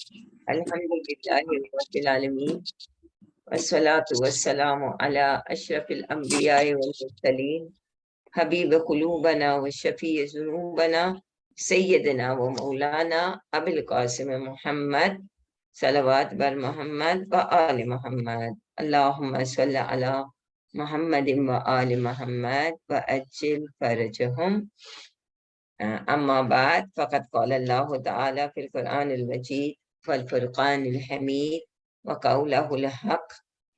الحمدللہ رب العالمین والصلاة والسلام علی اشرف الانبیاء والمرسلین حبیب قلوبنا وشفیع ذنوبنا سیدنا و مولانا ابو القاسم محمد صلوات بر محمد و آل محمد اللہم صلی علی محمد و آل محمد و اجل فرجہم. اما بعد فقد قال اللہ تعالی فی القرآن المجید والفرقان الحمید وقوله الحق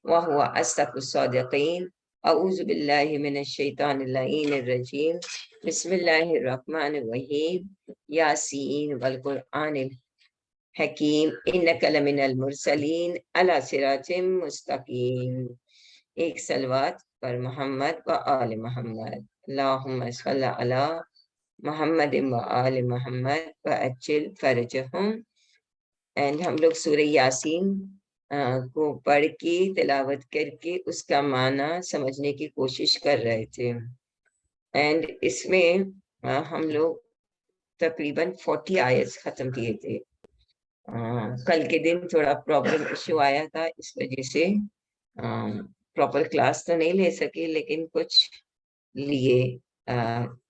وهو أصدق الصادقين. اعوذ باللہ من الشیطان اللعین الرجیم. بسم اللہ الرحمن الرحیم. یاسین والقرآن الحکیم انک لمن المرسلین علی صراط مستقیم. ایک صلوات پر محمد و آل محمد. اللہم صلی علی محمد و آل محمد و اجل فرجہم. اینڈ ہم لوگ سورہ یاسین کو پڑھ کے تلاوت کر کے اس کا معنی سمجھنے کی کوشش کر رہے تھے. اینڈ اس میں ہم لوگ تقریباً 40 آیت ختم کیے تھے. کل کے دن تھوڑا پرابلم ایشو آیا تھا، اس وجہ سے پراپر کلاس تو نہیں لے سکے، لیکن کچھ لیے.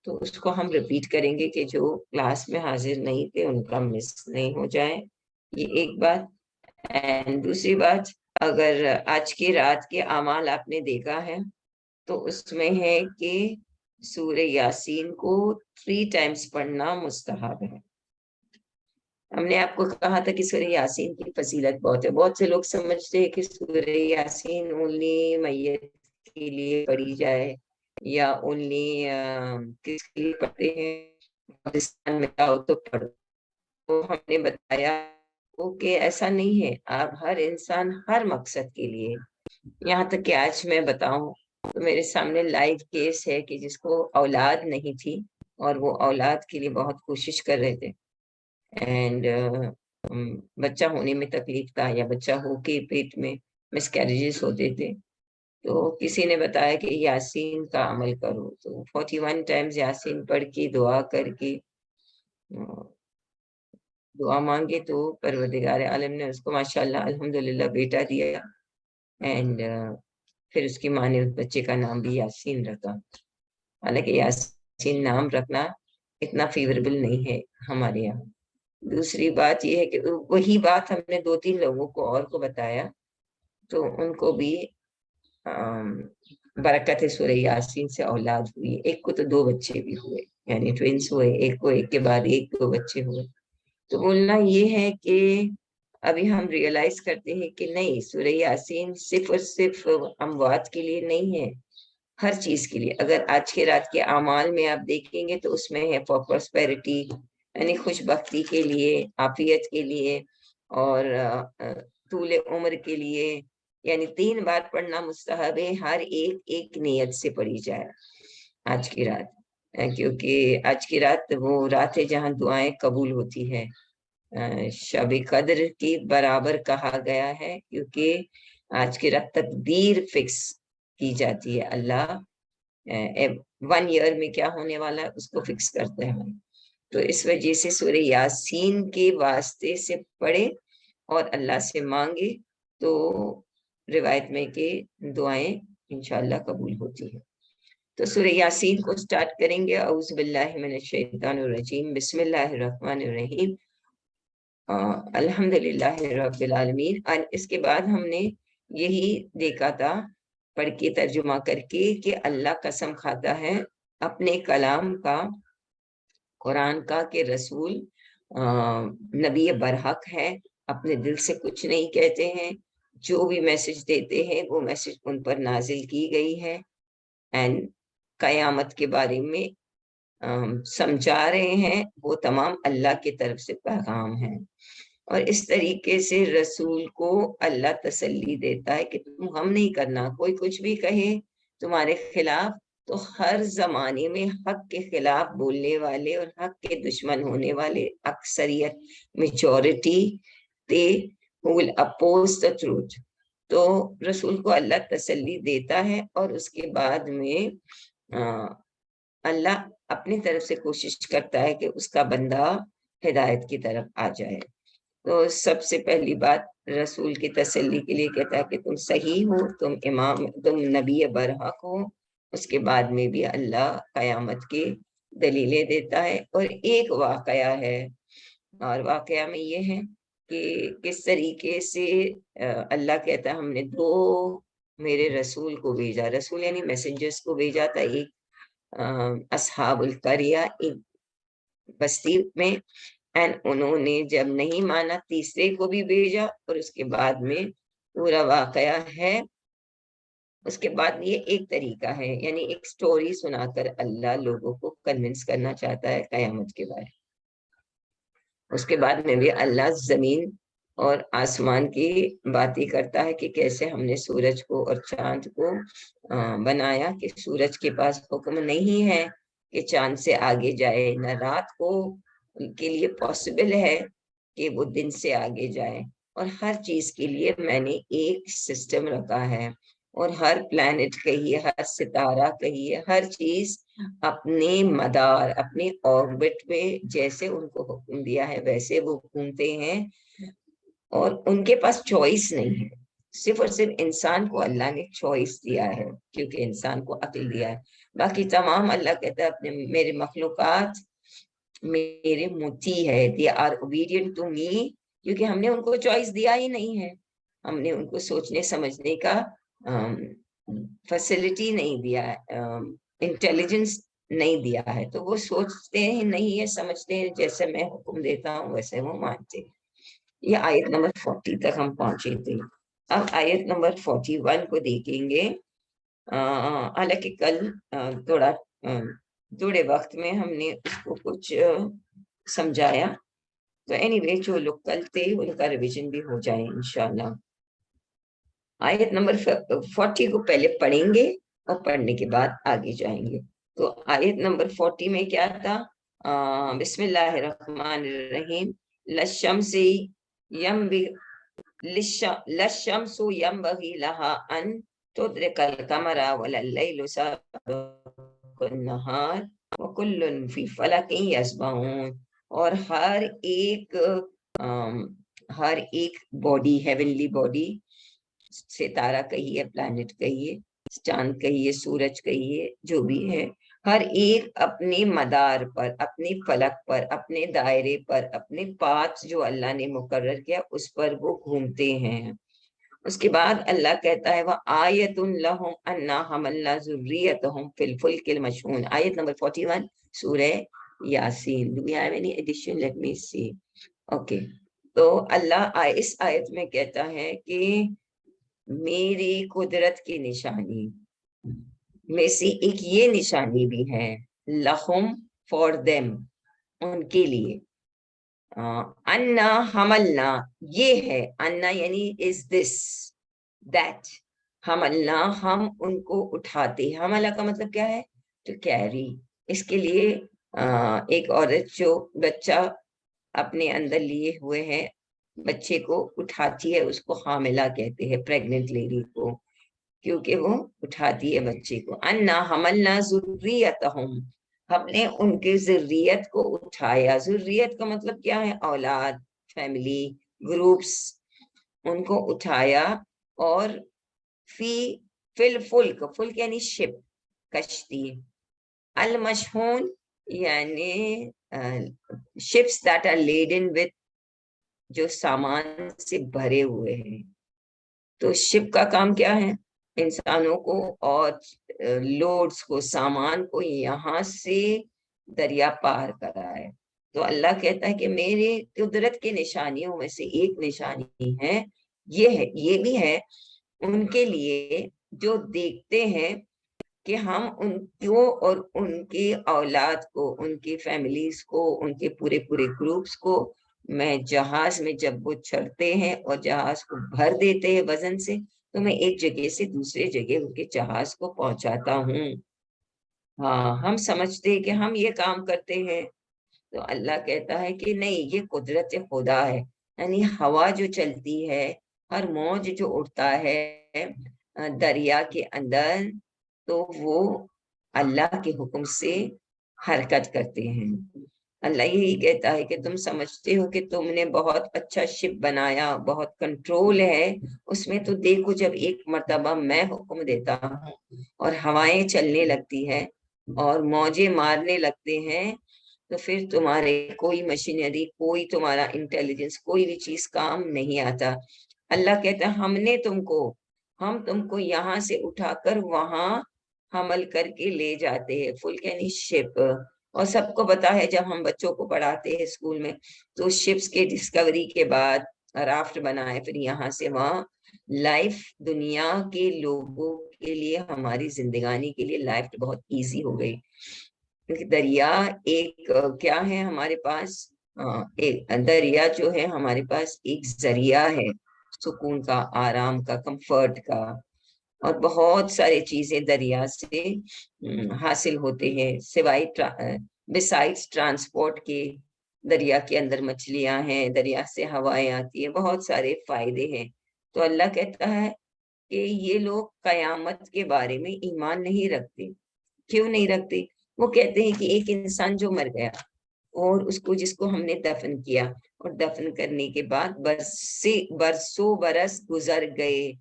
تو اس کو ہم ریپیٹ کریں گے کہ جو کلاس میں حاضر نہیں تھے ان کا مس نہیں ہو جائے. یہ ایک بات. اینڈ دوسری بات، اگر آج کی رات کے اعمال آپ نے دیکھا ہے تو اس میں ہے کہ سورہ یاسین کو 3 ٹائمز پڑھنا مستحب ہے. ہم نے آپ کو کہا تھا کہ سورہ یاسین کی فضیلت بہت ہے. بہت سے لوگ سمجھتے ہیں کہ سورہ یاسین اونلی میت کے لیے پڑھی جائے یا اونلی کس کے لیے پڑھتے ہیں، پاکستان میں جاؤ تو پڑھو. تو ہم نے بتایا کہ ایسا نہیں ہے. آپ ہر انسان ہر مقصد کے لیے، یہاں تک کہ آج میں بتاؤں تو میرے سامنے لائیو کیس ہے کہ جس کو اولاد نہیں تھی اور وہ اولاد کے لیے بہت کوشش کر رہے تھے، اینڈ بچہ ہونے میں تکلیف تھا یا بچہ ہو کے پیٹ میں مس کیریجز ہوتے تھے. تو کسی نے بتایا کہ یاسین کا عمل کرو، تو 41 ٹائمز یاسین پڑھ کے دعا کر کے دعا مانگے تو پروردگار عالم نے اس کو ماشاءاللہ الحمدللہ بیٹا دیا. اینڈ پھر اس کی ماں نے اس بچے کا نام بھی یاسین رکھا. حالانکہ یاسین نام رکھنا اتنا فیوریبل نہیں ہے ہمارے یہاں. دوسری بات یہ ہے کہ وہی بات ہم نے 2-3 لوگوں کو اور کو بتایا تو ان کو بھی برکت سورہ یاسین سے اولاد ہوئی. ایک کو تو 2 بچے بھی ہوئے، یعنی ٹوینس ہوئے، ایک کو ایک کے بعد 2 بچے ہوئے. تو بولنا یہ ہے کہ ابھی ہم ریئلائز کرتے ہیں کہ نہیں، سورہ یاسین صرف اور صرف اموات کے لیے نہیں ہے، ہر چیز کے لیے. اگر آج کے رات کے اعمال میں آپ دیکھیں گے تو اس میں ہے فار پراسپیرٹی، یعنی خوش بختی کے لیے، عافیت کے لیے، اور طول عمر کے لیے. یعنی 3 بار پڑھنا مستحب ہے، ہر ایک نیت سے پڑھی جائے آج کی رات. کیونکہ آج کی رات وہ رات ہے جہاں دعائیں قبول ہوتی ہے. شب قدر کی برابر کہا گیا ہے کیونکہ آج کی رات تقدیر فکس کی جاتی ہے. اللہ 1 ایئر میں کیا ہونے والا ہے اس کو فکس کرتے ہیں. تو اس وجہ سے سورہ یاسین کے واسطے سے پڑھے اور اللہ سے مانگے تو روایت میں کہ دعائیں انشاءاللہ قبول ہوتی ہیں. تو سورہ یاسین کو سٹارٹ کریں گے. اعوذ باللہ من الشیطان الرجیم، بسم اللہ الرحمن الرحیم. الحمدللہ رب العالمین. اس کے بعد ہم نے یہی دیکھا تھا پڑھ کے ترجمہ کر کے کہ اللہ قسم کھاتا ہے اپنے کلام کا، قرآن کا، کہ رسول نبی برحق ہے، اپنے دل سے کچھ نہیں کہتے ہیں. جو بھی میسج دیتے ہیں وہ میسج ان پر نازل کی گئی ہے. اینڈ قیامت کے بارے میں سمجھا رہے ہیں، وہ تمام اللہ کی طرف سے پیغام ہیں. اور اس طریقے سے رسول کو اللہ تسلی دیتا ہے کہ تم غم نہیں کرنا، کوئی کچھ بھی کہے تمہارے خلاف تو ہر زمانے میں حق کے خلاف بولنے والے اور حق کے دشمن ہونے والے اکثریت، majority, they who will oppose the truth. تو رسول کو اللہ تسلی دیتا ہے اور اس کے بعد میں اللہ اپنی طرف سے کوشش کرتا ہے کہ اس کا بندہ ہدایت کی طرف آ جائے. تو سب سے پہلی بات رسول کی تسلی کے لیے کہتا ہے کہ تم صحیح ہو، تم نبی برحق ہو۔ اس کے بعد میں بھی اللہ قیامت کی دلیلیں دیتا ہے، اور ایک واقعہ ہے، اور واقعہ میں یہ ہے کہ کس طریقے سے اللہ کہتا ہے ہم نے دو میرے رسول کو بھیجا، رسول یعنی میسنجرز کو بھیجا تھا، ایک اصحاب القریہ، ایک بستی میں، انہوں نے جب نہیں مانا تیسرے کو بھی بھیجا، اور اس کے بعد میں پورا واقعہ ہے۔ اس کے بعد یہ ایک طریقہ ہے، یعنی ایک سٹوری سنا کر اللہ لوگوں کو کنونس کرنا چاہتا ہے قیامت کے بارے۔ اس کے بعد میں بھی اللہ زمین اور آسمان کی باتیں کرتا ہے کہ کیسے ہم نے سورج کو اور چاند کو بنایا، کہ سورج کے پاس حکم نہیں ہے کہ چاند سے آگے جائے، نہ رات کو ان کے لیے پاسبل ہے کہ وہ دن سے آگے جائے، اور ہر چیز کے لیے میں نے ایک سسٹم رکھا ہے، اور ہر پلانٹ کہیے، ہر ستارہ کہیے، ہر چیز اپنے مدار، اپنے آربٹ میں جیسے ان کو حکم دیا ہے ویسے وہ گھومتے ہیں، اور ان کے پاس چوائس نہیں ہے۔ صرف اور صرف انسان کو اللہ نے چوائس دیا ہے، کیونکہ انسان کو عقل دیا ہے، باقی تمام اللہ کہتا ہے اپنے میرے مخلوقات میرے مطیع ہے، they are obedient to me، کیونکہ ہم نے ان کو چوائس دیا ہی نہیں ہے، ہم نے ان کو سوچنے سمجھنے کا فیسلٹی نہیں دیا، انٹیلیجنس نہیں دیا ہے، تو وہ سوچتے ہیں نہیں ہے، سمجھتے ہیں جیسے میں حکم دیتا ہوں ویسے وہ مانتے ہیں۔ یہ آیت نمبر 40 تک ہم پہنچے تھے۔ اب آیت نمبر 41 کو دیکھیں گے۔ حالانکہ کل تھوڑے وقت میں ہم نے اس کو کچھ سمجھایا، تو اینی وے جو لوگ کل تھے ان کا ریویژن بھی ہو جائے انشاءاللہ۔ آیت نمبر 40 کو پہلے پڑھیں گے اور پڑھنے کے بعد آگے جائیں گے۔ تو آیت نمبر 40 میں کیا تھا؟ بسم اللہ الرحمن الرحیم۔ للشمس ينبغي لها ان تدرك القمر ولا الليل سابق النهار وكل في فلك يسبحون۔ اور ہر ایک باڈی، ہیونلی باڈی، ستارہ کہیے، پلانٹ کہیے، چاند کہیے، سورج کہیے، جو بھی ہے، ہر ایک اپنے مدار پر، اپنے فلک پر، اپنے دائرے پر، اپنے پاتھ جو اللہ نے مقرر کیا اس پر وہ گھومتے ہیں۔ اس کے بعد اللہ کہتا ہے وَآیَةٌ لَهُمْ أَنَّا حَمَلْنَا ذُرِّيَّتَهُمْ فِي الْفُلْكِ الْمَشْحُونِ۔ آیت نمبر 41 سورہ Yasin. Do we have any addition? Let me see. Okay. تو اللہ اس آیت میں کہتا ہے کہ میری قدرت کی نشانی میں سے ایک یہ نشانی بھی ہے، لہم فار دیم، ان کے لیے، انا حملنا، یہ ہے، انا یعنی از دس، دیٹ، حملنا، ہم ان کو اٹھاتے، حملہ کا مطلب کیا ہے؟ To carry. اس کے لیے ایک عورت جو بچہ اپنے اندر لیے ہوئے ہے، بچے کو اٹھاتی ہے، اس کو حاملہ کہتے ہیں، پریگننٹ لیڈی کو، کیونکہ وہ اٹھاتی ہے بچے کو۔ انا حملنا ذریتہم، ہم نے ان کے ذریت کو اٹھایا۔ ذریت کا مطلب کیا ہے؟ اولاد، فیملی، گروپس، ان کو اٹھایا، اور فی الفلک، فلک یعنی شپ، کشتی، المشحون یعنی ships that are laden with، جو سامان سے بھرے ہوئے ہیں۔ تو شپ کا کام کیا ہے؟ انسانوں کو اور لوڈز کو، سامان کو یہاں سے دریا پار کرا ہے۔ تو اللہ کہتا ہے کہ میرے قدرت کی نشانیوں میں سے ایک نشانی ہے، یہ بھی ہے ان کے لیے جو دیکھتے ہیں کہ ہم ان کو اور ان کی اولاد کو، ان کی فیملیز کو، ان کے پورے گروپس کو میں جہاز میں جب وہ چڑھتے ہیں اور جہاز کو بھر دیتے ہیں وزن سے، تو میں ایک جگہ سے دوسرے جگہ ان کے جہاز کو پہنچاتا ہوں۔ ہاں، ہم سمجھتے ہیں کہ ہم یہ کام کرتے ہیں، تو اللہ کہتا ہے کہ نہیں، یہ قدرت خدا ہے، یعنی ہوا جو چلتی ہے، ہر موج جو اٹھتا ہے دریا کے اندر، تو وہ اللہ کے حکم سے حرکت کرتے ہیں۔ اللہ یہی کہتا ہے کہ تم سمجھتے ہو کہ تم نے بہت اچھا شپ بنایا، بہت کنٹرول ہے اس میں، تو دیکھو جب ایک مرتبہ میں حکم دیتا ہوں اور ہوائیں چلنے لگتی ہے اور موجیں مارنے لگتے ہیں، تو پھر تمہارے کوئی مشینری، کوئی تمہارا انٹیلیجنس، کوئی بھی چیز کام نہیں آتا۔ اللہ کہتا ہے ہم تم کو یہاں سے اٹھا کر وہاں حمل کر کے لے جاتے ہیں، فلک یعنی شپ۔ اور سب کو پتا ہے جب ہم بچوں کو پڑھاتے ہیں اسکول میں، تو شپس کے ڈسکوری کے بعد رافٹ بنا ہے، پھر یہاں سے وہاں لائف، دنیا کے لوگوں کے لیے، ہماری زندگانی کے لیے لائف بہت ایزی ہو گئی، کیونکہ دریا ایک کیا ہے ہمارے پاس، ایک دریا جو ہے ہمارے پاس ایک ذریعہ ہے سکون کا، آرام کا، کمفرٹ کا، اور بہت ساری چیزیں دریا سے حاصل ہوتے ہیں، سوائے بسائڈس ٹرانسپورٹ کے۔ دریا کے اندر مچھلیاں ہیں، دریا سے ہوائیں آتی ہیں، بہت سارے فائدے ہیں۔ تو اللہ کہتا ہے کہ یہ لوگ قیامت کے بارے میں ایمان نہیں رکھتے۔ کیوں نہیں رکھتے؟ وہ کہتے ہیں کہ ایک انسان جو مر گیا اور جس کو ہم نے دفن کیا، اور دفن کرنے کے بعد برسوں برس گزر گئے،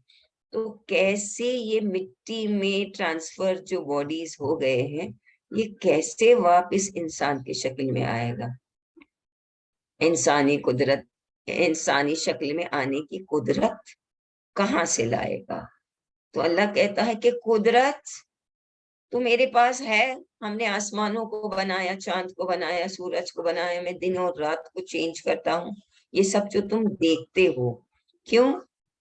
تو کیسے یہ مٹی میں ٹرانسفر جو باڈیز ہو گئے ہیں، یہ کیسے واپس انسان کی شکل میں آئے گا؟ انسانی شکل میں آنے کی قدرت کہاں سے لائے گا؟ تو اللہ کہتا ہے کہ قدرت تو میرے پاس ہے، ہم نے آسمانوں کو بنایا، چاند کو بنایا، سورج کو بنایا، میں دن اور رات کو چینج کرتا ہوں، یہ سب جو تم دیکھتے ہو۔ کیوں؟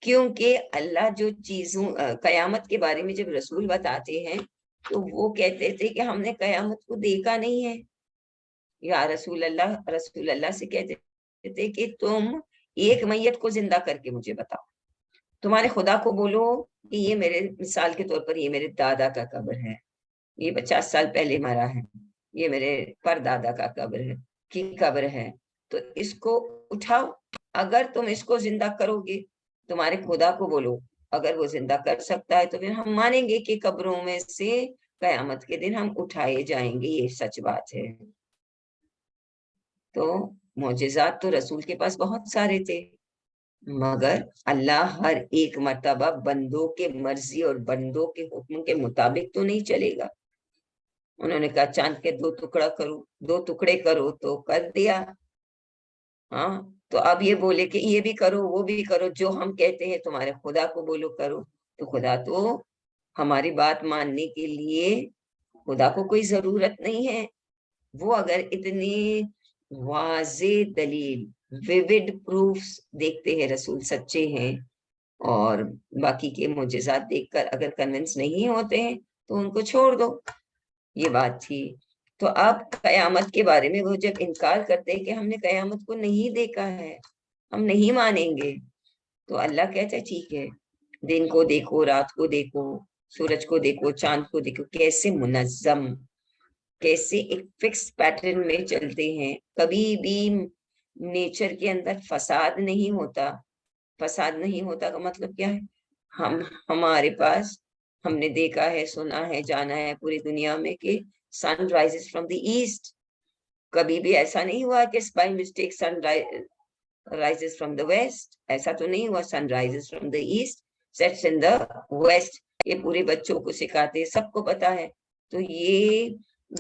کیونکہ اللہ جو چیزوں قیامت کے بارے میں جب رسول بتاتے ہیں تو وہ کہتے تھے کہ ہم نے قیامت کو دیکھا نہیں ہے، یا رسول اللہ سے کہتے تھے کہ تم ایک میت کو زندہ کر کے مجھے بتاؤ، تمہارے خدا کو بولو کہ یہ میرے، مثال کے طور پر یہ میرے دادا کا قبر ہے، یہ 50 سال پہلے مرا ہے، یہ میرے پر دادا کا قبر ہے، تو اس کو اٹھاؤ، اگر تم اس کو زندہ کرو گے، تمہارے خدا کو بولو، اگر وہ زندہ کر سکتا ہے تو پھر ہم مانیں گے کہ قبروں میں سے قیامت کے دن ہم اٹھائے جائیں گے، یہ سچ بات ہے۔ تو معجزات تو رسول کے پاس بہت سارے تھے، مگر اللہ ہر ایک مرتبہ بندوں کے مرضی اور بندوں کے حکم کے مطابق تو نہیں چلے گا۔ انہوں نے کہا چاند کے 2 ٹکڑے کرو تو کر دیا، ہاں، تو اب یہ بولے کہ یہ بھی کرو وہ بھی کرو، جو ہم کہتے ہیں تمہارے خدا کو بولو کرو، تو خدا تو ہماری بات ماننے کے لیے، خدا کو کوئی ضرورت نہیں ہے۔ وہ اگر اتنی واضح دلیل، ویوڈ پروفز دیکھتے ہیں رسول سچے ہیں، اور باقی کے معجزات دیکھ کر اگر کنونس نہیں ہوتے ہیں تو ان کو چھوڑ دو، یہ بات تھی۔ تو اب قیامت کے بارے میں وہ جب انکار کرتے ہیں کہ ہم نے قیامت کو نہیں دیکھا ہے، ہم نہیں مانیں گے، تو اللہ کہتا ہے ٹھیک ہے، دن کو دیکھو، رات کو دیکھو، سورج کو دیکھو، چاند کو دیکھو، کیسے منظم، کیسے ایک فکس پیٹرن میں چلتے ہیں، کبھی بھی نیچر کے اندر فساد نہیں ہوتا۔ فساد نہیں ہوتا کا مطلب کیا ہے؟ ہمارے پاس، ہم نے دیکھا ہے، سنا ہے، جانا ہے پوری دنیا میں کہ sun rises from the east, کبھی بھی ایسا نہیں ہوا کہ by mistake sun rises from the west, ایسا تو نہیں ہوا۔ Sun rises from the east, sets in the west, یہ پورے بچوں کو سکھاتے، سب کو پتا ہے۔ تو یہ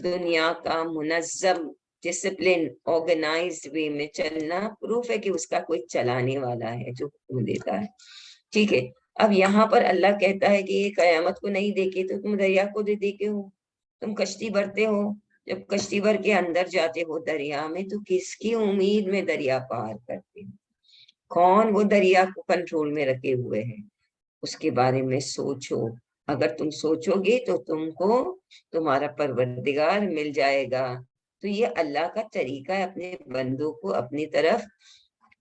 دنیا کا منظم، ڈسپلن، آرگنائزڈ وے میں چلنا پروف ہے کہ اس کا کوئی چلانے والا ہے جو حکم دیتا ہے، ٹھیک ہے۔ اب یہاں پر اللہ کہتا ہے کہ یہ قیامت کو نہیں دیکھے تو تم دریا کو دیکھے ہو، تم کشتی بھرتے ہو، جب کشتی بھر کے اندر جاتے ہو دریا میں تو کس کی امید میں دریا پار کرتے ہو؟ کون وہ دریا کو کنٹرول میں رکھے ہوئے ہیں؟ اس کے بارے میں سوچو، اگر تم سوچو گے تو تم کو تمہارا پروردگار مل جائے گا۔ تو یہ اللہ کا طریقہ ہے اپنے بندوں کو اپنی طرف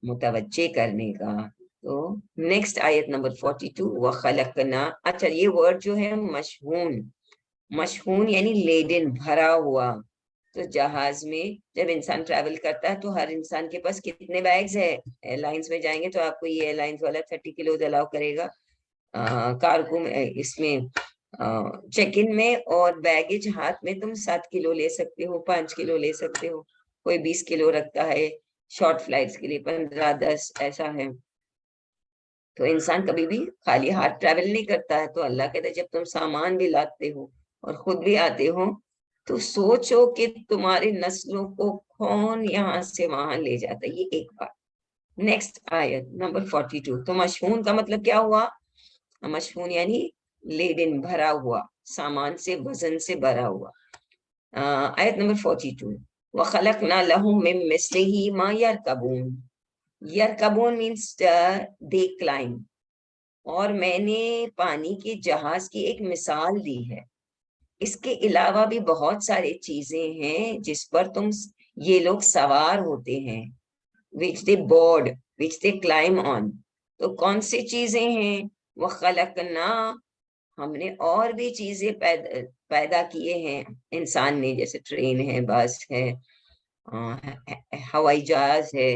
متوجہ کرنے کا۔ تو نیکسٹ آیت نمبر 42، وَخَلَقْنَا، اچھا یہ ورڈ جو ہے مشحون یعنی لیڈن، بھرا ہوا۔ تو جہاز میں جب انسان ٹریول کرتا ہے تو ہر انسان کے پاس کتنے بیگز ہے؟ ایئر لائنس میں جائیں گے تو آپ کو یہ ایئر لائنس والا 30 کلو الاؤ کرے گا کارگو میں، اس میں چیک ان میں، اور بیگیج ہاتھ میں تم 7 کلو لے سکتے ہو، 5 کلو لے سکتے ہو۔ کوئی 20 کلو رکھتا ہے شارٹ فلائٹس کے لیے، 15-10 ایسا ہے. تو انسان کبھی بھی خالی ہاتھ ٹریول نہیں کرتا ہے. تو اللہ کہتا ہے جب تم سامان بھی لاتے ہو اور خود بھی آتے ہو تو سوچو کہ تمہاری نسلوں کو کون یہاں سے وہاں لے جاتا ہے. یہ ایک بات. نیکسٹ آیت نمبر 42. تو مشحون کا مطلب کیا ہوا؟ مشحون یعنی لیڈن، بھرا ہوا، سامان سے، وزن سے بھرا ہوا. آیت نمبر 42. وَخَلَقْنَا لَهُم مِّن مِّثْلِهِ مَا يَرْكَبُونَ. یرکبون مینس دے کلائم. اور میں نے پانی کے جہاز کی ایک مثال دی ہے. اس کے علاوہ بھی بہت ساری چیزیں ہیں جس پر یہ لوگ سوار ہوتے ہیں. which they board, which they climb on. تو کون سی چیزیں ہیں؟ وَخَلَقْنَا، ہم نے اور بھی چیزیں پیدا کیے ہیں انسان نے، جیسے ٹرین ہے، بس ہے، ہوائی جہاز ہے.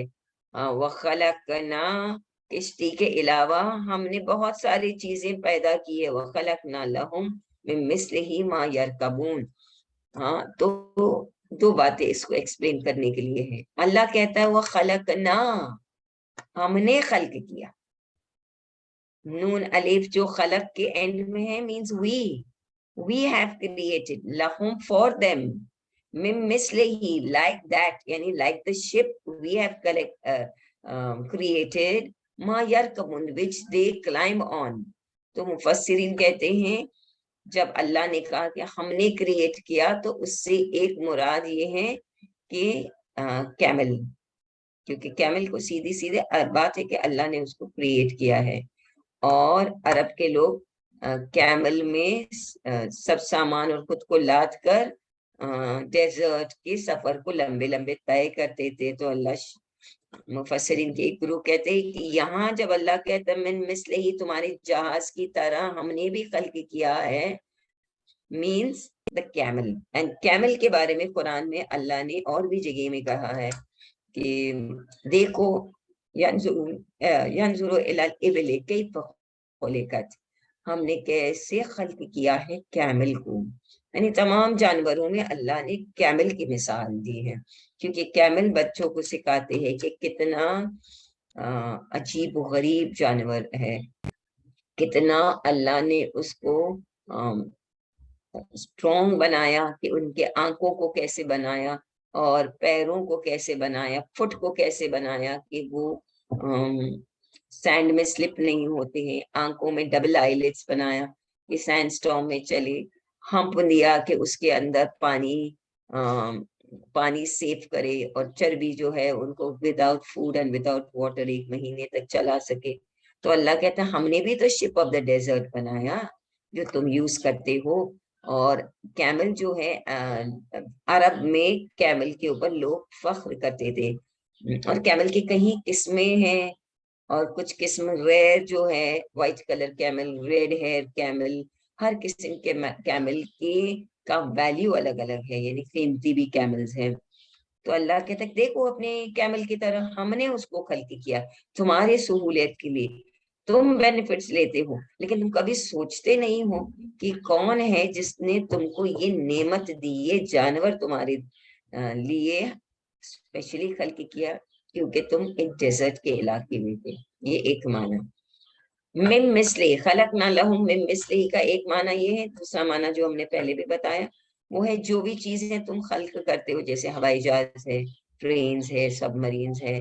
وَخَلَقْنَا، کشتی کے علاوہ ہم نے بہت ساری چیزیں پیدا کی ہے. وَخَلَقْنَا لَهُم مِّن مِّثْلِهِ مَا يَرْكَبُونَ. ہاں تو دو باتیں اس کو ایکسپلین کرنے کے لیے ہے. اللہ کہتا ہے وَخَلَقْنَا، ہم نے خلق کیا. نون الف جو خلق کے اینڈ میں ہے means we have created لَهُم for them مِن مِثْلِهِ like that یعنی like the ship we have created ما يركبون which they climb on. تو مفسرین کہتے ہیں جب اللہ نے کہا کہ ہم نے کریٹ کیا تو اس سے ایک مراد یہ ہے کہ کیمل، کیونکہ کیمل کو سیدھی سیدھے بات ہے کہ اللہ نے اس کو کریٹ کیا ہے. اور عرب کے لوگ کیمل میں سب سامان اور خود کو لاد کر ڈیزرٹ کے سفر کو لمبے لمبے طے کرتے تھے. تو اللہ مفسرین کے ایک گروہ کہتے ہیں کہ یہاں جب اللہ کہتا ہے من مثلہ ہی، تمہارے جہاز کی طرح ہم نے بھی خلق کیا ہے، means the camel. And camel کے بارے میں قرآن میں اللہ نے اور بھی جگہ میں کہا ہے کہ دیکھو ینظروا الی الابل کیف خلقت، ہم نے کیسے خلق کیا ہے کیمل کو. یعنی تمام جانوروں میں اللہ نے کیمل کی مثال دی ہے، کیونکہ کیمل بچوں کو سکھاتے ہیں کہ کتنا عجیب و غریب جانور ہے، کتنا اللہ نے اس کو اسٹرانگ بنایا، کہ ان کے آنکھوں کو کیسے بنایا اور پیروں کو کیسے بنایا، فٹ کو کیسے بنایا کہ وہ سینڈ میں سلپ نہیں ہوتے ہیں. آنکھوں میں ڈبل آئی لیٹس بنایا کہ سینڈ سٹارم میں چلے. ہمپ دیا کہ اس کے اندر پانی سیو کرے، اور چربی جو ہے ان کو without food and without water 1 مہینے تک چلا سکے. تو اللہ کہتا ہے ہم نے بھی تو شپ آف دا ڈیزرٹ بنایا جو تم یوز کرتے ہو. اور کیمل جو ہے عرب میں کیمل کے اوپر لوگ فخر کرتے تھے. اور کیمل کی کئی قسمیں ہیں، اور کچھ قسم ریئر جو ہے white colour camel, red hair camel, ہر قسم کے کیمل کا ویلیو الگ الگ ہے، یعنی قیمتی بھی کیملز ہیں. تو اللہ کہتا ہے دیکھو اپنے کیمل کی طرح ہم نے اس کو خلق کیا تمہارے سہولت کے لیے. تم بینیفٹس لیتے ہو لیکن تم کبھی سوچتے نہیں ہو کہ کون ہے جس نے تم کو یہ نعمت دی، یہ جانور تمہارے لیے اسپیشلی خلق کیا کیونکہ تم ایک ڈیزرٹ کے علاقے میں تھے. یہ ایک معنی. من مثلہ، خلقنا لہم من مثلہ کا ایک معنی یہ ہے. دوسرا معنی جو ہم نے پہلے بھی بتایا وہ ہے جو بھی چیزیں تم خلق کرتے ہو، جیسے ہوائی جہاز ہے، ٹرینز ہے، سب مرینز ہے،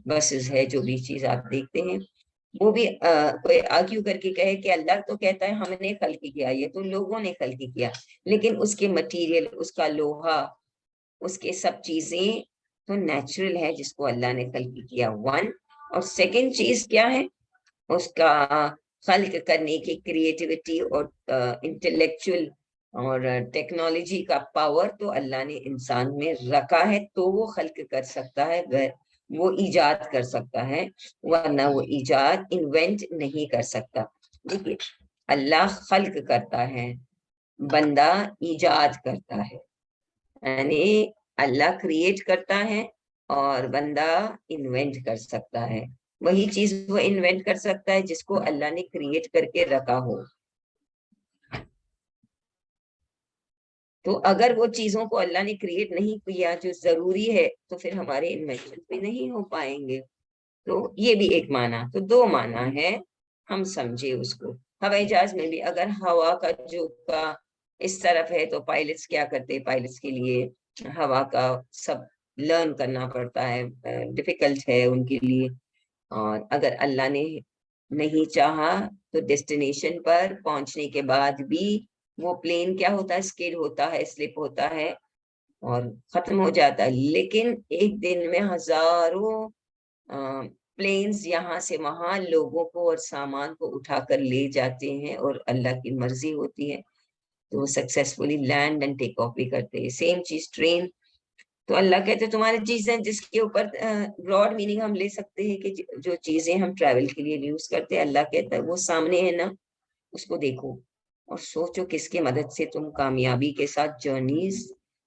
بسز ہے، جو بھی چیز آپ دیکھتے ہیں وہ بھی کوئی آرگیو کر کے کہے کہ اللہ تو کہتا ہے ہم نے خلق کیا، یہ تو لوگوں نے خلق کیا، لیکن اس کے مٹیریل، اس کا لوہا، اس کے سب چیزیں تو نیچرل ہے جس کو اللہ نے خلق کیا. 1 اور 2 چیز کیا ہے؟ اس کا خلق کرنے کی کریٹیوٹی اور انٹلیکچوئل اور ٹیکنالوجی کا پاور تو اللہ نے انسان میں رکھا ہے، تو وہ خلق کر سکتا ہے، وہ ایجاد کر سکتا ہے، ورنہ وہ ایجاد انوینٹ نہیں کر سکتا. دیکھیے اللہ خلق کرتا ہے، بندہ ایجاد کرتا ہے. یعنی اللہ کریٹ کرتا ہے اور بندہ انوینٹ کر سکتا ہے. وہی چیز وہ انوینٹ کر سکتا ہے جس کو اللہ نے کریٹ کر کے رکھا ہو. تو اگر وہ چیزوں کو اللہ نے کریٹ نہیں کیا جو ضروری ہے تو پھر ہمارے انوینشن بھی نہیں ہو پائیں گے. تو یہ بھی ایک معنی. تو دو معنی ہے, ہم سمجھے اس کو. ہوائی جہاز میں بھی اگر ہوا کا جھونکا اس طرف ہے تو پائلٹس کیا کرتے, پائلٹس کے لیے ہوا کا سب لرن کرنا پڑتا ہے, ڈیفیکلٹ ہے ان کے لیے. اور اگر اللہ نے نہیں چاہا تو ڈیسٹینیشن پر پہنچنے کے بعد بھی وہ پلین کیا ہوتا ہے, اسکیڈ ہوتا ہے, سلپ ہوتا ہے اور ختم ہو جاتا ہے. لیکن ایک دن میں ہزاروں پلینز یہاں سے وہاں لوگوں کو اور سامان کو اٹھا کر لے جاتے ہیں, اور اللہ کی مرضی ہوتی ہے تو وہ successfully land and take off بھی کرتے ہیں. سیم چیز ٹرین. تو اللہ کہتے ہیں تمہاری چیزیں جس کے اوپر براڈ میننگ ہم لے سکتے ہیں کہ جو چیزیں ہم ٹریول کے لیے یوز کرتے ہیں, اللہ کہتا ہے وہ سامنے ہے نا, اس کو دیکھو اور سوچو کس کی مدد سے تم کامیابی کے ساتھ جرنیز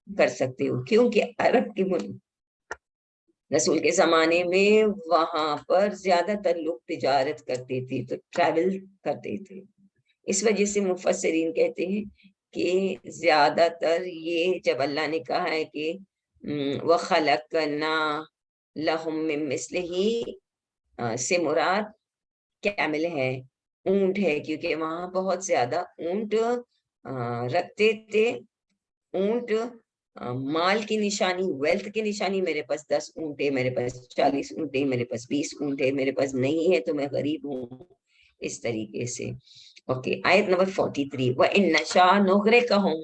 کر سکتے ہو. کیونکہ عرب کے ملک رسول کے زمانے میں وہاں پر زیادہ تر لوگ تجارت کرتے تھے تو ٹریول کرتے تھے. اس وجہ سے مفسرین کہتے ہیں کہ زیادہ تر یہ جب اللہ نے کہا ہے کہ وَخَلَقْنَا لَهُم مِّن مِّثْلِهِ سے مراد کیمل ہے, اونٹ ہے, کیونکہ وہاں بہت زیادہ اونٹ رکھتے تھے. اونٹ مال کی نشانی, ویلتھ کی نشانی. میرے پاس 10 اونٹ ہے, میرے پاس 40 اونٹ ہے, میرے پاس 20 اونٹ ہے, میرے پاس نہیں ہے تو میں غریب ہوں, اس طریقے سے. اوکے, آیت نمبر 43. وَإِن نَشَاء نُغْرِقْهُمْ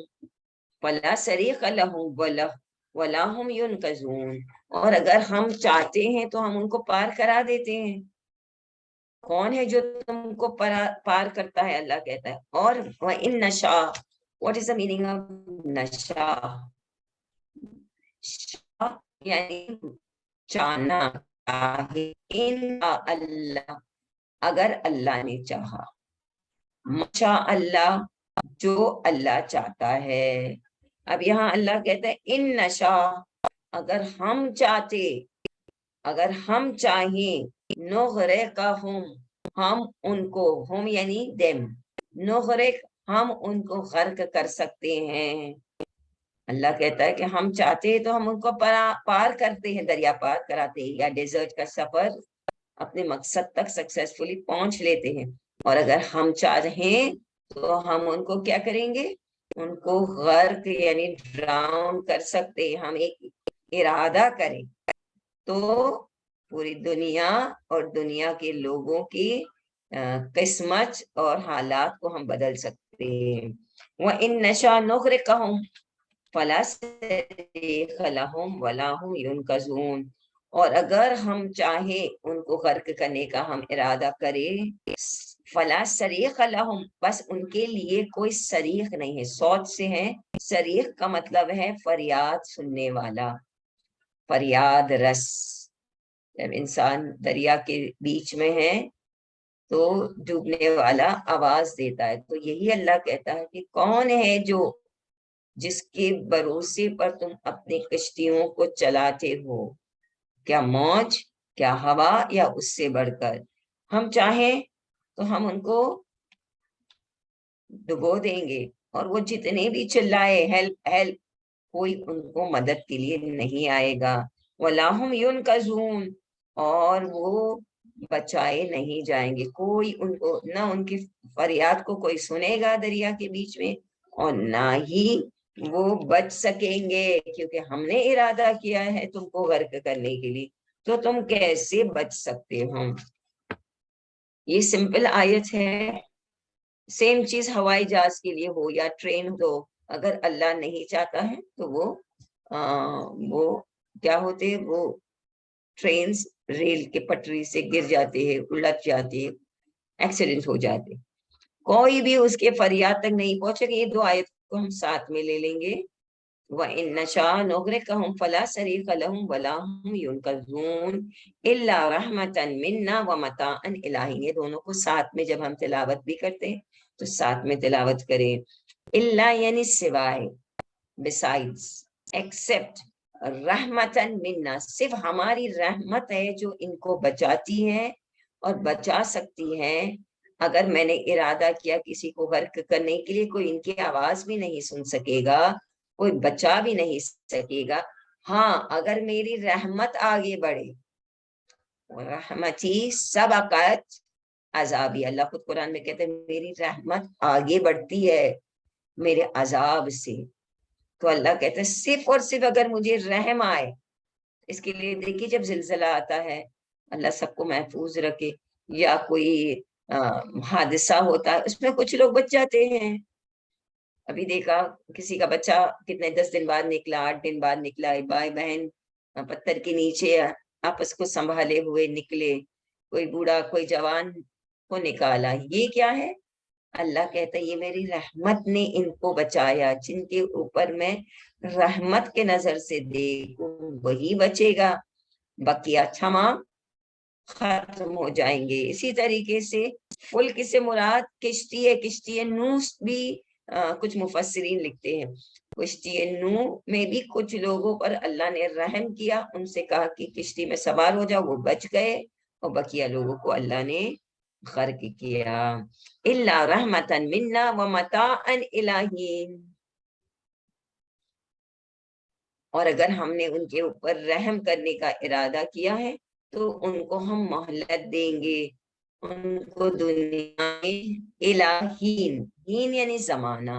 فَلَا صَرِيخَ لَهُمْ وَلَا هُمْ يُنْقَذُونَ. اور اگر ہم چاہتے ہیں تو ہم ان کو پار کرا دیتے ہیں. کون ہے جو تم کو پار کرتا ہے؟ اللہ کہتا ہے. اور وَإِن نَشَاء, what is the meaning of نشا؟ یعنی چاہنا, اللہ, اگر اللہ نے چاہا. مشاء اللہ, جو اللہ چاہتا ہے. اب یہاں اللہ کہتا ہے ان نشا, اگر ہم چاہتے, اگر ہم چاہیں, نغرقہم, ہم ان کو, ہم یعنی دم, نغرق, ہم ان کو غرق کر سکتے ہیں. اللہ کہتا ہے کہ ہم چاہتے ہیں تو ہم ان کو پار کرتے ہیں, دریا پار کراتے ہیں, یا ڈیزرٹ کا سفر اپنے مقصد تک سکسیسفلی پہنچ لیتے ہیں. اور اگر ہم چاہیں تو ہم ان کو کیا کریں گے, ان کو غرق یعنی ڈراؤن کر سکتے ہیں. ہم ایک ارادہ کریں تو پوری دنیا اور دنیا کے لوگوں کی قسمت اور حالات کو ہم بدل سکتے ہیں. وَإِن نَشَاء نُغْرِقْهُمْ فَلَا صَرِيخَ لَهُمْ وَلَا هُمْ يُنْقَذُونَ. اور اگر ہم چاہیں ان کو غرق کرنے کا ہم ارادہ کریں, فَلَا صَرِيخَ لَهُمْ, بس ان کے لیے کوئی صریخ نہیں ہے. صوت سے ہے, صریخ کا مطلب ہے فریاد سننے والا, فریاد رس. جب انسان دریا کے بیچ میں ہے تو ڈوبنے والا آواز دیتا ہے. تو یہی اللہ کہتا ہے کہ کون ہے جو جس کے بھروسے پر تم اپنی کشتیوں کو چلاتے ہو, کیا موج, کیا ہوا, یا اس سے بڑھ کر. ہم چاہیں تو ہم ان کو ڈبو دیں گے, اور وہ جتنے بھی چلائے ہیلپ ہیلپ, کوئی ان کو مدد کے لیے نہیں آئے گا. وَلَا هُمْ يُنْقَذُونَ, اور وہ بچائے نہیں جائیں گے. کوئی ان کو, نہ ان کی فریاد کو کوئی سنے گا دریا کے بیچ میں, اور نہ ہی وہ بچ سکیں گے, کیونکہ ہم نے ارادہ کیا ہے تم کو غرق کرنے کے لیے, تو تم کیسے بچ سکتے ہو. یہ سمپل آیت ہے. سیم چیز ہوائی جہاز کے لیے ہو یا ٹرین ہو, اگر اللہ نہیں چاہتا ہے تو وہ کیا ہوتے, وہ ٹرینز ریل کے پٹری سے گر جاتے ہیں, الٹ جاتے ہیں, ایکسیڈنٹ ہو جاتے. کوئی بھی اس کے فریاد تک نہیں پہنچے گا. یہ دو آیت کو ہم ساتھ میں لے لیں گے. وَإِن نَشَاء نُغْرِقْهُمْ فَلَا صَرِيخَ لَهُمْ وَلَا هُمْ يُنْقَذُونَ إِلَّا رَحْمَةً مِنَّا وَمَتَاعًا إِلَىٰ حِينٍ. یہ دونوں کو ساتھ میں جب ہم تلاوت بھی کرتے ہیں تو ساتھ میں تلاوت کریں. اللہ یعنی سوائے, besides, except, رحمتاً منا, صرف ہماری رحمت ہے جو ان کو بچاتی ہے اور بچا سکتی ہے. اگر میں نے ارادہ کیا کسی کو غرق کرنے کے لیے, کوئی ان کی آواز بھی نہیں سن سکے گا, کوئی بچا بھی نہیں سکے گا. ہاں اگر میری رحمت آگے بڑھے، رحمتی سبقت عذابی، اللہ خود قرآن میں کہتے ہیں میری رحمت آگے بڑھتی ہے میرے عذاب سے. تو اللہ کہتے ہیں صرف اور صرف اگر مجھے رحم آئے. اس کے لیے دیکھیے جب زلزلہ آتا ہے، اللہ سب کو محفوظ رکھے، یا کوئی حادثہ ہوتا ہے اس میں کچھ لوگ بچ جاتے ہیں. ابھی دیکھا کسی کا بچہ کتنے 10 دن بعد نکلا، 8 دن بعد نکلا، بھائی بہن پتھر کے نیچے آپس کو سنبھالے ہوئے نکلے، کوئی بوڑھا کوئی جوان کو نکالا. یہ کیا ہے؟ اللہ کہتا ہے یہ میری رحمت نے ان کو بچایا. جن کے اوپر میں رحمت کے نظر سے دیکھوں وہی بچے گا، بقیہ تمام ختم ہو جائیں گے. اسی طریقے سے فلک سے مراد کشتی ہے. کشتی نوح بھی کچھ مفسرین لکھتے ہیں کشتی نوح میں بھی کچھ لوگوں پر اللہ نے رحم کیا، ان سے کہا کہ کشتی میں سوار ہو جاؤ، وہ بچ گئے، اور بقیہ لوگوں کو اللہ نے غرق کیا. الا رحمتا منا ومتاعا الی حین. اور اگر ہم نے ان کے اوپر رحم کرنے کا ارادہ کیا ہے تو ان کو ہم مہلت دیں گے، ان کو دنیا میں الہین، ہین یعنی زمانہ،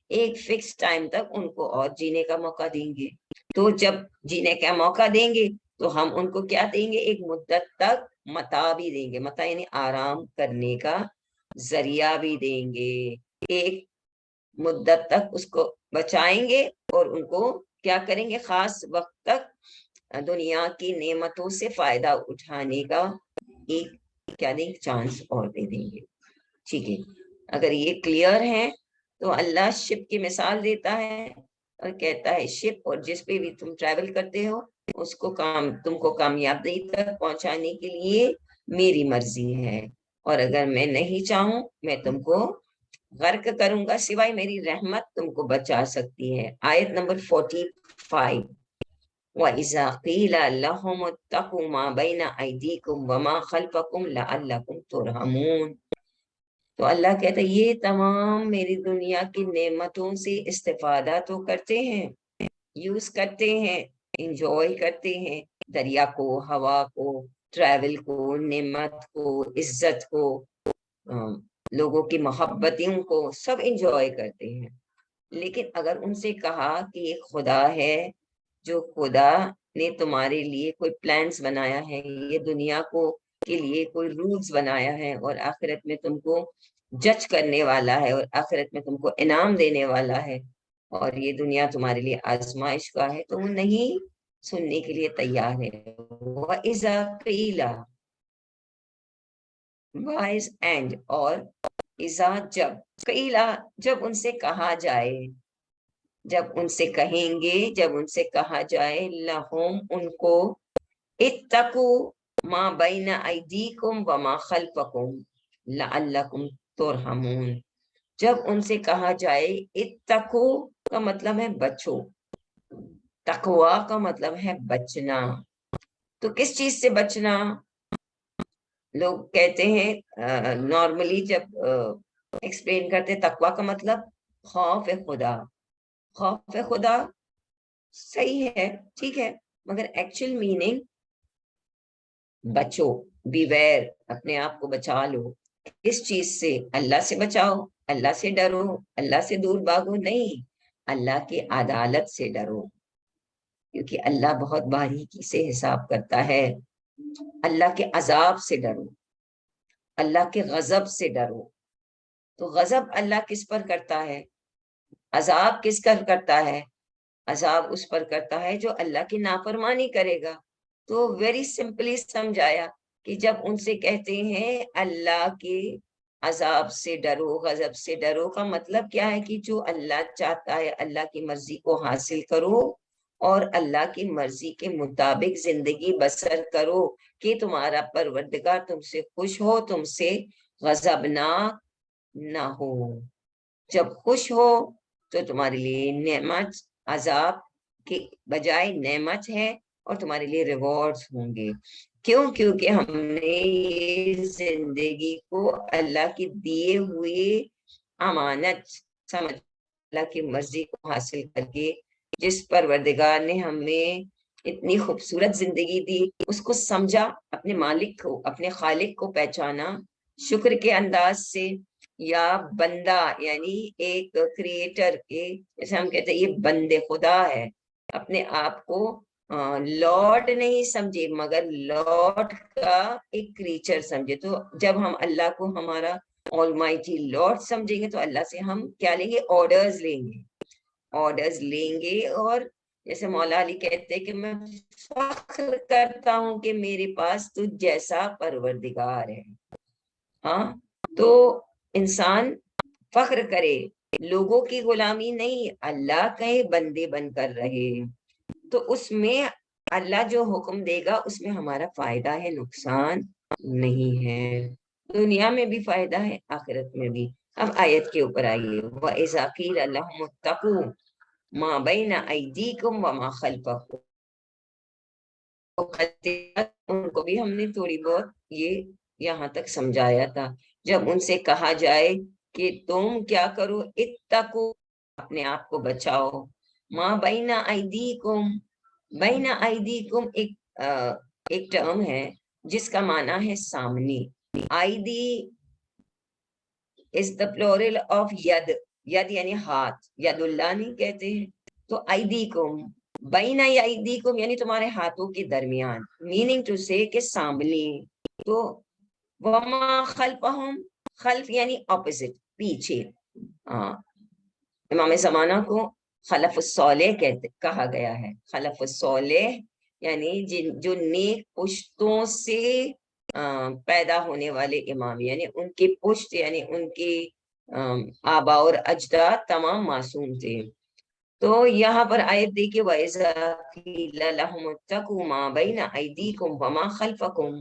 ایک فکس ٹائم تک ان کو اور جینے کا موقع دیں گے. تو جب جینے کا موقع دیں گے تو ہم ان کو کیا دیں گے؟ ایک مدت تک متاع بھی دیں گے. متاع یعنی آرام کرنے کا ذریعہ بھی دیں گے. ایک مدت تک اس کو بچائیں گے اور ان کو کیا کریں گے؟ خاص وقت تک دنیا کی نعمتوں سے فائدہ اٹھانے کا ایک کیا دیں چانس اور دے دیں گے. ٹھیک ہے، اگر یہ کلیئر ہے تو اللہ شپ کی مثال دیتا ہے اور کہتا ہے شپ اور جس پہ بھی تم ٹریول کرتے ہو اس کو تم کو کامیابی تک پہنچانے کے لیے میری مرضی ہے، اور اگر میں نہیں چاہوں میں تم کو غرق کروں گا، سوائے میری رحمت تم کو بچا سکتی ہے. آیت نمبر 45. وَإِذَا قِيلَ لَهُمُ اتَّقُوا مَا بَيْنَ أَيْدِيكُمْ وَمَا خَلْفَكُمْ لَعَلَّكُمْ تُرْحَمُونَ. تو اللہ کہتا ہے یہ تمام میری دنیا کی نعمتوں سے استفادہ تو کرتے ہیں، یوز کرتے ہیں، انجوائے کرتے ہیں، دریا کو، ہوا کو، ٹریول کو، نعمت کو، عزت کو، لوگوں کی محبتوں کو، سب انجوائے کرتے ہیں. لیکن اگر ان سے کہا کہ یہ خدا ہے، جو خدا نے تمہارے لیے کوئی پلانز بنایا ہے، یہ دنیا کو کے لیے کوئی رولز بنایا ہے، اور آخرت میں تم کو جج کرنے والا ہے، اور آخرت میں تم کو انعام دینے والا ہے، اور یہ دنیا تمہارے لیے آزمائش کا ہے، تو وہ نہیں سننے کے لیے تیار ہے. وَإِذَا قِيلَ وائز اینڈ، اور اذا جب، قیلا جب ان سے کہا جائے، جب ان سے کہیں گے، جب ان سے کہا جائے، لہم ان کو، اتقو ما بین ایدیکم وما خلفکم لعلکم ترحمون. جب ان سے کہا جائے، اتقو کا مطلب ہے بچو، تقوا کا مطلب ہے بچنا. تو کس چیز سے بچنا؟ لوگ کہتے ہیں نارملی جب ایکسپلین کرتے تقوی کا مطلب خوف خدا. خوف خدا صحیح ہے، ٹھیک ہے، مگر ایکچوئل میننگ بچو، بیویئر، اپنے آپ کو بچا لو. کس چیز سے؟ اللہ سے بچاؤ، اللہ سے ڈرو، اللہ سے دور بھاگو نہیں، اللہ کی عدالت سے ڈرو، کیونکہ اللہ بہت باریکی سے حساب کرتا ہے. اللہ کے عذاب سے ڈرو، اللہ کے غضب سے ڈرو. تو غضب اللہ کس پر کرتا ہے؟ عذاب کس پر کرتا ہے؟ عذاب اس پر کرتا ہے جو اللہ کی نافرمانی کرے گا. تو ویری سمپلی سمجھایا کہ جب ان سے کہتے ہیں اللہ کے عذاب سے ڈرو، غضب سے ڈرو، کا مطلب کیا ہے کہ جو اللہ چاہتا ہے اللہ کی مرضی کو حاصل کرو اور اللہ کی مرضی کے مطابق زندگی بسر کرو کہ تمہارا پروردگار تم سے خوش ہو، تم سے غضبناک نہ ہو. جب خوش ہو تو تمہارے لیے نعمت، عذاب کے بجائے نعمت ہے، اور تمہارے لیے ریوارڈز ہوں گے. کیوں؟ کیونکہ ہم نے یہ زندگی کو اللہ کی دیے ہوئے امانت سمجھ اللہ کی مرضی کو حاصل کر کے جس پروردگار نے ہمیں اتنی خوبصورت زندگی دی اس کو سمجھا، اپنے مالک کو، اپنے خالق کو پہچانا شکر کے انداز سے، یا بندہ یعنی ایک کریٹر کے، جیسے ہم کہتے ہیں یہ بندے خدا ہے، اپنے آپ کو لارڈ نہیں سمجھے مگر لارڈ کا ایک کریچر سمجھے. تو جب ہم اللہ کو ہمارا آلمائٹی لارڈ سمجھیں گے تو اللہ سے ہم کیا لیں گے؟ آرڈرز لیں گے، آرڈرز لیں گے. اور جیسے مولا علی کہتے ہیں کہ میں فخر کرتا ہوں کہ میرے پاس تجھ جیسا پروردگار ہے. ہاں، تو انسان فخر کرے، لوگوں کی غلامی نہیں، اللہ کے بندے بن کر رہے، تو اس میں اللہ جو حکم دے گا اس میں ہمارا فائدہ ہے، نقصان نہیں ہے. دنیا میں بھی فائدہ ہے، آخرت میں بھی. اب آیت کے اوپر آئیے. وَإِذَا قِيلَ لَهُمُ اتَّقُوا مَا بَيْنَ أَيْدِيكُمْ وَمَا خَلْفَكُمْ، ان کو بھی ہم نے تھوڑی بہت یہ یہاں تک سمجھایا تھا. جب ان سے کہا جائے کہ تم کیا کرو، اتقو، اپنے آپ کو بچاؤ، ما بین ایدیکم، بین ایدیکم ایک ٹرم ہے جس کا معنی ہے سامنے. ایدی is the plural of ید، ید یعنی ہاتھ، ید اللہ نہیں کہتے ہیں. تو ایدیکم، بین ایدیکم یعنی تمہارے ہاتھوں کے درمیان، میننگ ٹو سے کہ سامنے. تو وما خلفہم، خلف یعنی اپوزٹ، پیچھے. امام زمانہ کو خلف الصالح کہا گیا ہے. خلف الصالح یعنی جو نیک پشتوں سے پیدا ہونے والے امام، یعنی ان کے پشت یعنی ان کے آبا اور اجداد تمام معصوم تھے. تو یہاں پر آیت دیکھیں وَإِذَا قِيلَ لَهُمُ اتَّقُوا مَا بَيْنَ أَيْدِيكُمْ وَمَا خَلْفَكُمْ،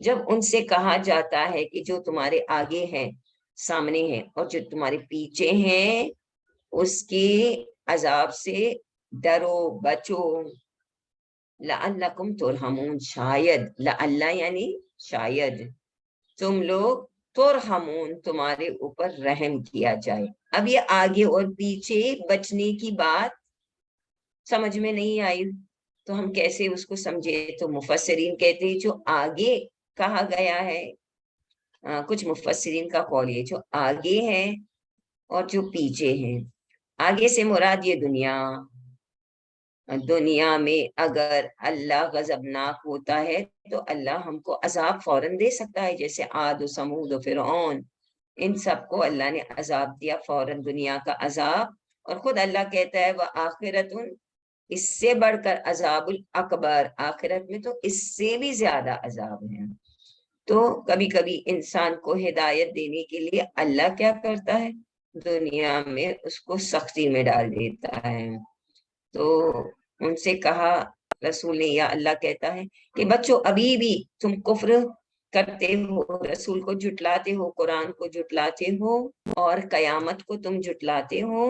جب ان سے کہا جاتا ہے کہ جو تمہارے آگے ہیں، سامنے ہیں، اور جو تمہارے پیچھے ہیں اس کے عذاب سے ڈرو، بچو. لَعَلَّكُمْ تُرْحَمُونَ، شاید، لَعَلَّ یعنی شاید، تم لوگ ترحمون، تمہارے اوپر رحم کیا جائے. اب یہ آگے اور پیچھے بچنے کی بات سمجھ میں نہیں آئی تو ہم کیسے اس کو سمجھے؟ تو مفسرین کہتے ہیں جو آگے کہا گیا ہے، کچھ مفسرین کا قول یہ جو آگے ہیں اور جو پیچھے ہیں. آگے سے مراد یہ دنیا، دنیا میں اگر اللہ غضبناک ہوتا ہے تو اللہ ہم کو عذاب فوراً دے سکتا ہے، جیسے عاد و سمود و فرعون، ان سب کو اللہ نے عذاب دیا فوراً، دنیا کا عذاب. اور خود اللہ کہتا ہے وآخرت، اس سے بڑھ کر عذاب الاکبر، آخرت میں تو اس سے بھی زیادہ عذاب ہے. تو کبھی کبھی انسان کو ہدایت دینے کے لیے اللہ کیا کرتا ہے؟ دنیا میں اس کو سختی میں ڈال دیتا ہے. تو ان سے کہا رسول نے، یا اللہ کہتا ہے کہ بچوں ابھی بھی تم کفر کرتے ہو، رسول کو جھٹلاتے ہو، قرآن کو جھٹلاتے ہو، اور قیامت کو تم جھٹلاتے ہو.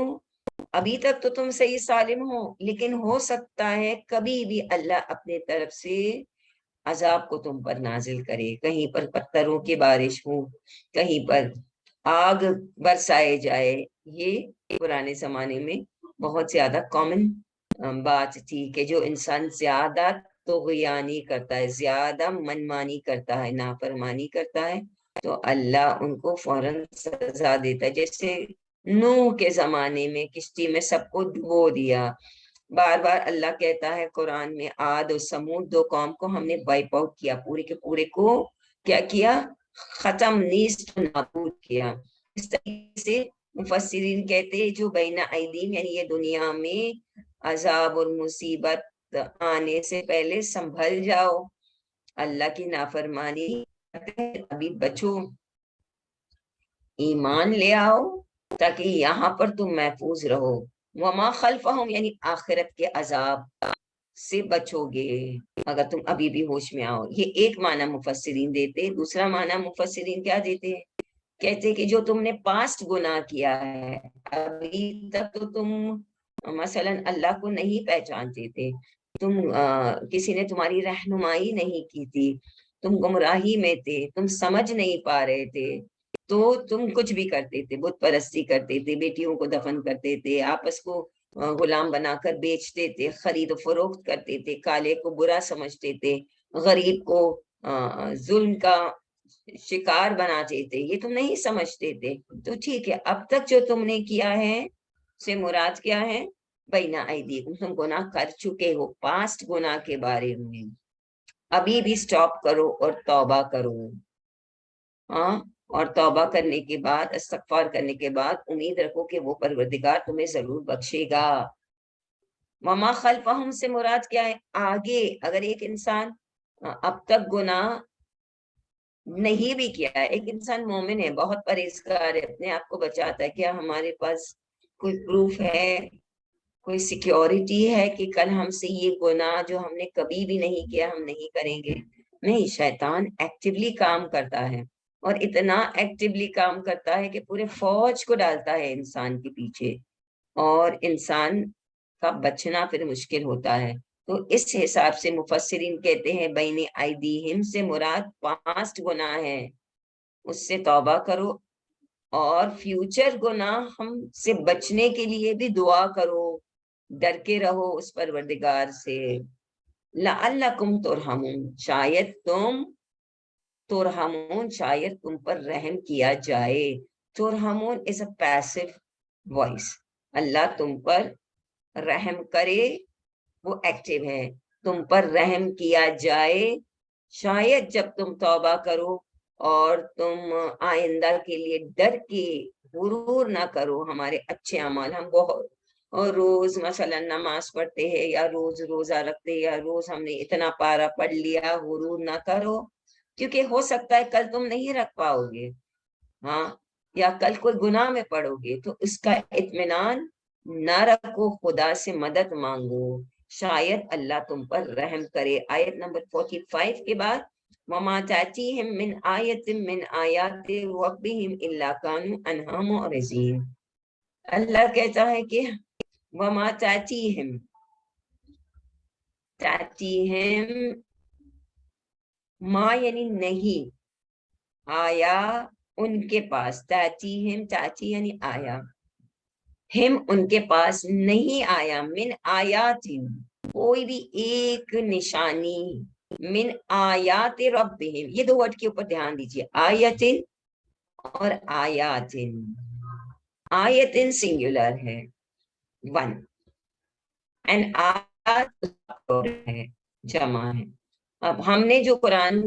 ابھی تک تو تم صحیح سالم ہو، لیکن ہو سکتا ہے کبھی بھی اللہ اپنے طرف سے عذاب کو تم پر نازل کرے. کہیں پر پتھروں کی بارش ہو، کہیں پر آگ برسائے جائے. یہ پرانے زمانے میں بہت زیادہ کامن بات تھی کہ جو انسان زیادہ طغیانی کرتا ہے، زیادہ منمانی کرتا ہے، نافرمانی کرتا ہے، تو اللہ ان کو فوراً سزا دیتا ہے. جیسے نوح کے زمانے میں کشتی میں سب کو ڈبو دیا. بار بار اللہ کہتا ہے قرآن میں عاد و سمود دو قوم کو ہم نے وائپ آؤٹ کیا، پورے کے پورے کو کیا کیا؟ ختم، نیست، نابود کیا. اس طریقے سے مفسرین کہتے ہیں جو بین ایدیم یعنی یہ دنیا میں عذاب اور مصیبت آنے سے پہلے سنبھل جاؤ، اللہ کی نافرمانی ابھی بچو، ایمان لے آؤ تاکہ یہاں پر تم محفوظ رہو. وما خلفہم یعنی آخرت کے عذاب سے بچو گے اگر تم ابھی بھی ہوش میں آؤ. یہ ایک معنی مفسرین دیتے. دوسرا معنی مفسرین کیا دیتے ہیں؟ کہتے کہ جو تم نے پاسٹ گناہ کیا ہے، ابھی تک تو تم مثلا اللہ کو نہیں پہچانتے تھے، تم کسی نے تمہاری رہنمائی نہیں کی تھی، تم گمراہی میں تھے، تم سمجھ نہیں پا رہے تھے، تو تم کچھ بھی کرتے تھے, بت پرستی کرتے تھے, بیٹیوں کو دفن کرتے تھے, آپس کو غلام بنا کر بیچتے تھے, خرید و فروخت کرتے تھے, کالے کو برا سمجھتے تھے, غریب کو ظلم کا شکار بناتے تھے, یہ تم نہیں سمجھتے تھے. تو ٹھیک ہے, اب تک جو تم نے کیا ہے سے مراد کیا ہے؟ بینا ایدیکم, تم گناہ کر چکے ہو, پاسٹ گناہ کے بارے میں. ابھی بھی سٹاپ کرو اور توبہ کرو. ہاں, اور توبہ کرنے کے بعد, استغفار کرنے کے بعد امید رکھو کہ وہ پروردگار تمہیں ضرور بخشے گا. وما خلفہم سے مراد کیا ہے؟ آگے. اگر ایک انسان اب تک گناہ نہیں بھی کیا ہے, ایک انسان مومن ہے, بہت پرہیزگار ہے, اپنے آپ کو بچاتا ہے, کیا ہمارے پاس کوئی پروف ہے, کوئی سیکیورٹی ہے کہ کل ہم سے یہ گناہ جو ہم نے کبھی بھی نہیں کیا ہم نہیں کریں گے؟ نہیں, شیطان ایکٹیولی کام کرتا ہے, اور اتنا ایکٹیولی کام کرتا ہے کہ پورے فوج کو ڈالتا ہے انسان کے پیچھے, اور انسان کا بچنا پھر مشکل ہوتا ہے. تو اس حساب سے مفسرین کہتے ہیں بین ایدیہم سے مراد پاسٹ گناہ ہے, اس سے توبہ کرو, اور فیوچر گناہ ہم سے بچنے کے لیے بھی دعا کرو, ڈر کے رہو اس پروردگار سے. لعلکم ترحمون, شاید تم ترحمون, شاید تم پر رحم کیا جائے. ترحمون از اے پیسو وائس, اللہ تم پر رحم کرے, وہ ایکٹیو ہے, تم پر رحم کیا جائے. شاید جب تم توبہ کرو اور تم آئندہ کے لیے ڈر کے غرور نہ کرو, ہمارے اچھے اعمال, ہم بہت اور روز مثلا نماز پڑھتے ہیں, یا روز روزہ رکھتے ہیں, یا روز ہم نے اتنا پارا پڑھ لیا, غرور نہ کرو, کیونکہ ہو سکتا ہے کل تم نہیں رکھ پاؤ گے, ہاں, یا کل کوئی گناہ میں پڑو گے, تو اس کا اطمینان نہ رکھو, خدا سے مدد مانگو, شاید اللہ تم پر رحم کرے. آیت نمبر 45 کے بعد وَمَا تَأْتِيهِم مِّنْ آیَةٍ مِّنْ آیَاتِ رَبِّهِمْ إِلَّا كَانُوا عَنْهَا مُعْرِضِينَ. اللہ کہتا ہے کہ وَمَا تَأْتِيهِم, تَأْتِيهِم ما یعنی نہیں, آیا ان کے پاس, تَأْتِيهِم, تَأْتِي یعنی آیا, ہم ان کے پاس نہیں آیا, من آیات, کوئی بھی ایک نشانی, من آیات ربہم, یہ دو ورڈ کے اوپر دھیان دیجیے, آیت اور آیات. آیت سنگولر ہے, ون, اینڈ آیات ہے, جمع ہے. اب ہم نے جو قرآن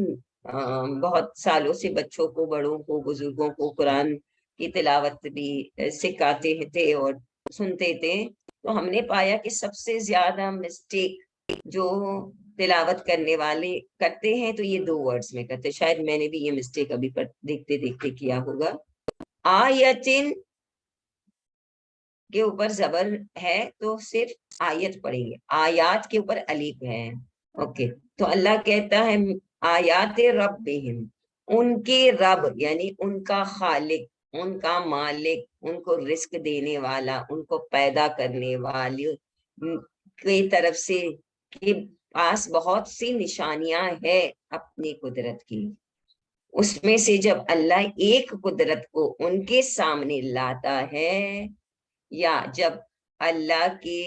بہت سالوں سے بچوں کو, بڑوں کو, بزرگوں کو قرآن کی تلاوت بھی سکھاتے تھے اور سنتے تھے, تو ہم نے پایا کہ سب سے زیادہ مسٹیک جو تلاوت کرنے والے کرتے ہیں تو یہ دو ورڈز میں کرتے, شاید میں نے بھی یہ مسٹیک ابھی پر دیکھتے دیکھتے کیا ہوگا. آیتن کے اوپر زبر ہے تو صرف آیت پڑھیں گے, آیات کے اوپر الف ہے. اوکے, تو اللہ کہتا ہے آیات ربہم, ان کے رب یعنی ان کا خالق, ان کا مالک, ان کو رزق دینے والا, ان کو پیدا کرنے والے کی طرف سے کے پاس بہت سی نشانیاں ہیں اپنی قدرت کی. اس میں سے جب اللہ ایک قدرت کو ان کے سامنے لاتا ہے, یا جب اللہ کے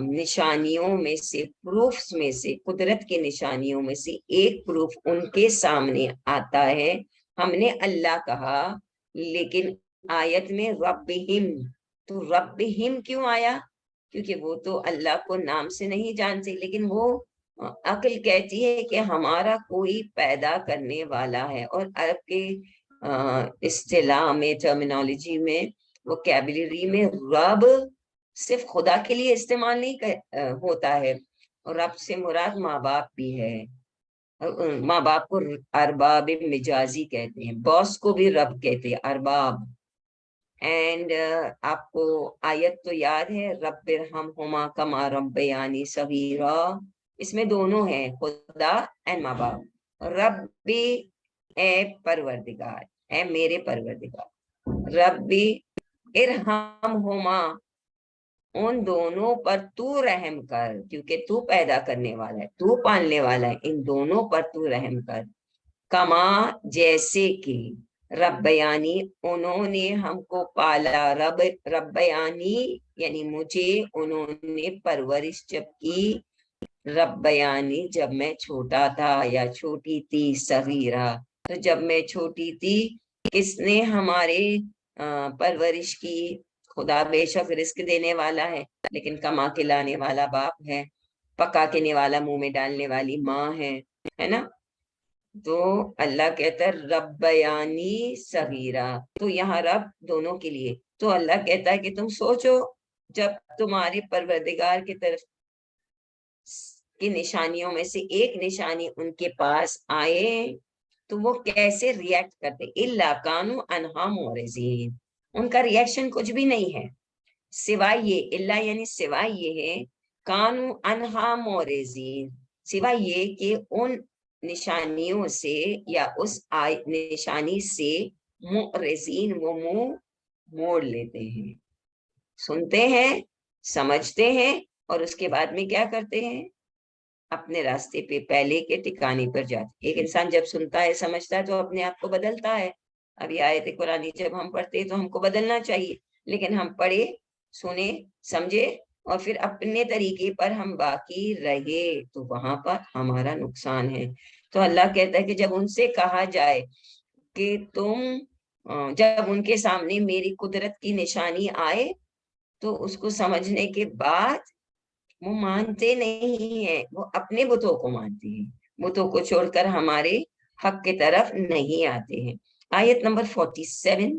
نشانیوں میں سے, پروفس میں سے, قدرت کے نشانیوں میں سے ایک پروف ان کے سامنے آتا ہے, ہم نے اللہ کہا, لیکن آیت میں ربہم, تو ربہم کیوں آیا؟ کیونکہ وہ تو اللہ کو نام سے نہیں جانتے, لیکن وہ عقل کہتی ہے کہ ہمارا کوئی پیدا کرنے والا ہے. اور عرب کے اصطلاح میں, ٹرمینالوجی میں, ووکیبلری میں رب صرف خدا کے لیے استعمال نہیں ہوتا ہے, اور رب سے مراد ماں باپ بھی ہے. ماں باپ کو ارباب مجازی کہتے ہیں, باس کو بھی رب کہتے ہیں, ارباب. اینڈ آپ کو آیت تو یاد ہے, رب ارحمہما کما ربیانی صغیرا, اس میں دونوں ہیں, خدا اینڈ ماں باپ. ربی اے پروردگار, اے میرے پروردگار, ربی ارحمہما, ان دونوں پر تو رحم کر, کیونکہ تو پیدا کرنے والا ہے, تو پالنے والا ہے, ان دونوں پر تو رحم کر. کما جیسے کہ, ربیانی انہوں نے ہم کو پالا، ربیانی یعنی مجھے انہوں نے پرورش جب کی، ربیانی جب میں چھوٹا تھا یا چھوٹی تھی، صغیرہ تو جب میں چھوٹی تھی کس نے ہمارے پرورش کی؟ خدا بے شک رزق دینے والا ہے لیکن کما کے لانے والا باپ ہے، پکا کے نے والا منہ میں ڈالنے والی ماں ہے نا؟ تو اللہ کہتا ہے ربیانی صغیرہ، تو یہاں رب دونوں کے لیے، تو اللہ کہتا ہے کہ تم سوچو جب تمہارے پروردگار کی طرف کی نشانیوں میں سے ایک نشانی ان کے پاس آئے تو وہ کیسے ریئیکٹ کرتے؟ اللہ کانو انہا مورزین، ان کا ریئیکشن کچھ بھی نہیں ہے سوائے یہ، اللہ یعنی سوائے یہ ہے، کانو انہا مورزین، سوائے یہ کہ ان نشانیوں سے یا اس نشانی سے مورزین، وہ منہ موڑ لیتے ہیں، سنتے ہیں سمجھتے ہیں اور اس کے بعد میں کیا کرتے ہیں؟ اپنے راستے پہ پہلے کے ٹھکانے پر جاتے۔ ایک انسان جب سنتا ہے سمجھتا ہے تو اپنے آپ کو بدلتا ہے۔ ابھی آیت قرآن جب ہم پڑھتے ہیں تو ہم کو بدلنا چاہیے، لیکن ہم پڑھے سنے سمجھے اور پھر اپنے طریقے پر ہم باقی رہے تو وہاں پر ہمارا نقصان ہے۔ تو اللہ کہتا ہے کہ جب ان سے کہا جائے کہ تم جب ان کے سامنے میری قدرت کی نشانی آئے تو اس کو سمجھنے کے بعد وہ مانتے نہیں ہیں، وہ اپنے بتوں کو مانتے ہیں، بتوں کو چھوڑ کر ہمارے حق کی طرف نہیں آتے ہیں۔ آیت نمبر 47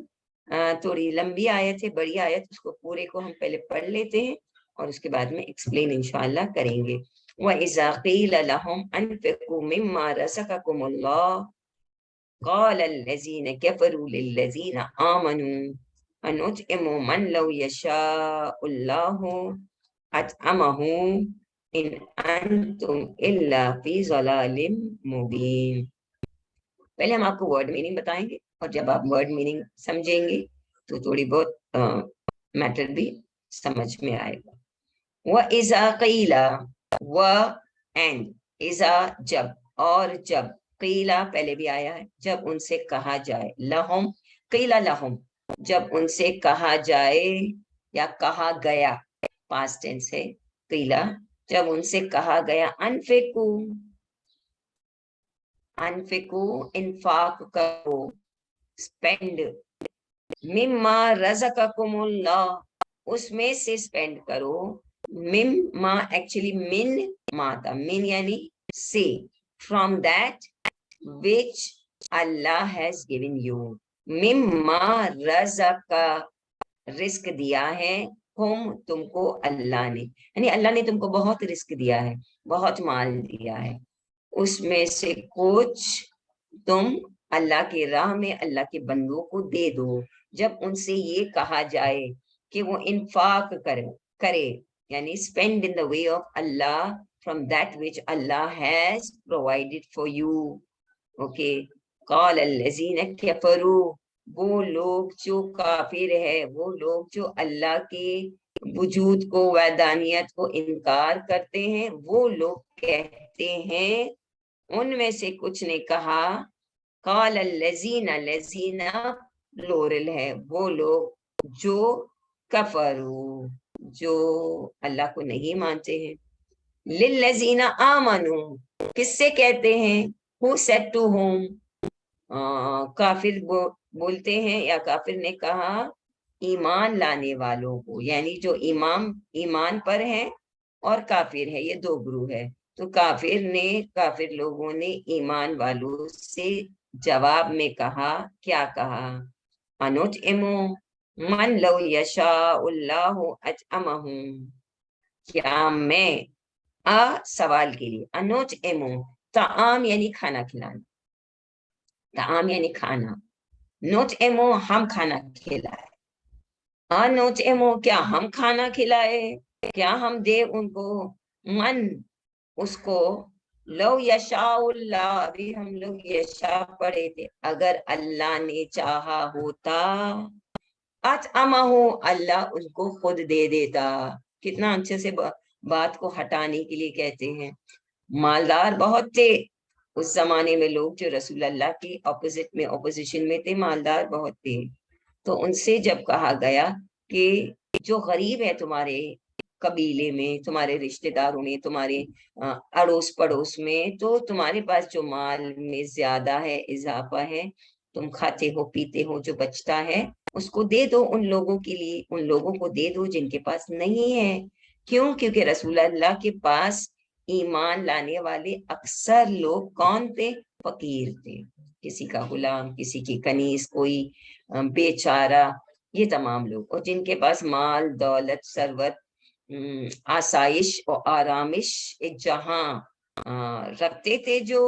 تھوڑی لمبی آیت ہے، بڑی آیت، اس کو پورے کو ہم پہلے پڑھ لیتے ہیں اور اس کے بعد میں ایکسپلین انشاءاللہ کریں گے۔ وَإِذَا قِيلَ لَهُمْ أَنفِقُوا مِمَّا رَزَقَكُمُ اللَّهُ قَالَ الَّذِينَ كَفَرُوا لِلَّذِينَ آمَنُوا أَنُطْعِمُ مَنْ لَوْ يَشَاءُ اللَّهُ أَطْعَمَهُ إِنْ أَنْتُمْ إِلَّا فِي ضَلَالٍ مُبِينٍ۔ پہلے ہم آپ کو ورڈ میننگ بتائیں گے اور جب آپ ورڈ میننگ سمجھیں گے تو تھوڑی بہت میٹر بھی سمجھ میں آئے گا۔ وَإِذَا قِيلَ، وَ اِذَا جب، اور جب، قیلا پہلے بھی آیا ہے، جب ان سے کہا جائے، لہم قیلا لہم، جب ان سے کہا جائے یا کہا گیا، پاسٹ ٹینس ہے قیلا، جب ان سے کہا گیا، انفقو، انفقو انفاق کرو، اسپینڈ، مما رزقکم اللہ، اس میں سے اسپینڈ کرو، مما ایکچولی من ما تھا، من یعنی سے، from that which Allah has given you، مما رزق، رزق دیا ہے، ہم تم کو اللہ نے، یعنی اللہ نے تم کو بہت رزق دیا ہے، بہت مال دیا ہے، اس میں سے کچھ تم اللہ کی راہ میں اللہ کے بندوں کو دے دو۔ جب ان سے یہ کہا جائے کہ وہ انفاق کرے یعنی spend in the way of Allah from that which Allah has provided for you، okay، قال الذین کفروا، وہ لوگ جو کافر ہے، وہ لوگ جو اللہ کے وجود کو، وحدانیت کو انکار کرتے ہیں، وہ لوگ کہتے ہیں، ان میں سے کچھ نے کہا، قال الذین، الذین پلورل ہے، وہ لوگ جو کفروا، جو اللہ کو نہیں مانتے ہیں، للذین آمنوا، کس سے کہتے ہیں؟ who said to whom، کافر بولتے ہیں یا کافر نے کہا ایمان لانے والوں کو، یعنی جو ایمان پر ہیں اور کافر ہے، یہ دو گروہ ہے، تو کافر لوگوں نے ایمان والوں سے جواب میں کہا، کیا کہا؟ انطعمو من لو یشاء اللہ اطعمہ، کیا میں، سوال کے لیے، انطعمو طعام یعنی کھانا کھلانا، طعام یعنی کھانا، نطعمو ہم کھانا کھلائے، انطعمو کیا ہم کھانا کھلائے، کیا ہم دے ان کو، من اس کو، لو یشاء اللہ، ابھی ہم لوگ یشاء پڑھے تھے، اگر اللہ نے چاہا ہوتا، اطعمہ اللہ اس کو خود دے دیتا۔ کتنا اچھے سے بات کو ہٹانے کے لیے کہتے ہیں، مالدار بہت تھے اس زمانے میں لوگ جو رسول اللہ کی اپوزیشن میں تھے، مالدار بہت تھے، تو ان سے جب کہا گیا کہ جو غریب ہے تمہارے قبیلے میں، تمہارے رشتہ داروں میں، تمہارے اڑوس پڑوس میں، تو تمہارے پاس جو مال میں زیادہ ہے، اضافہ ہے، تم کھاتے ہو پیتے ہو، جو بچتا ہے اس کو دے دو ان لوگوں کے لیے، ان لوگوں کو دے دو جن کے پاس نہیں ہے۔ کیوں؟ کیونکہ رسول اللہ کے پاس ایمان لانے والے اکثر لوگ کون تھے؟ فقیر تھے، کسی کا غلام، کسی کی کنیز، کوئی بیچارہ، یہ تمام لوگ، اور جن کے پاس مال، دولت، ثروت، آسائش اور آرامش ایک جہاں رکھتے تھے، جو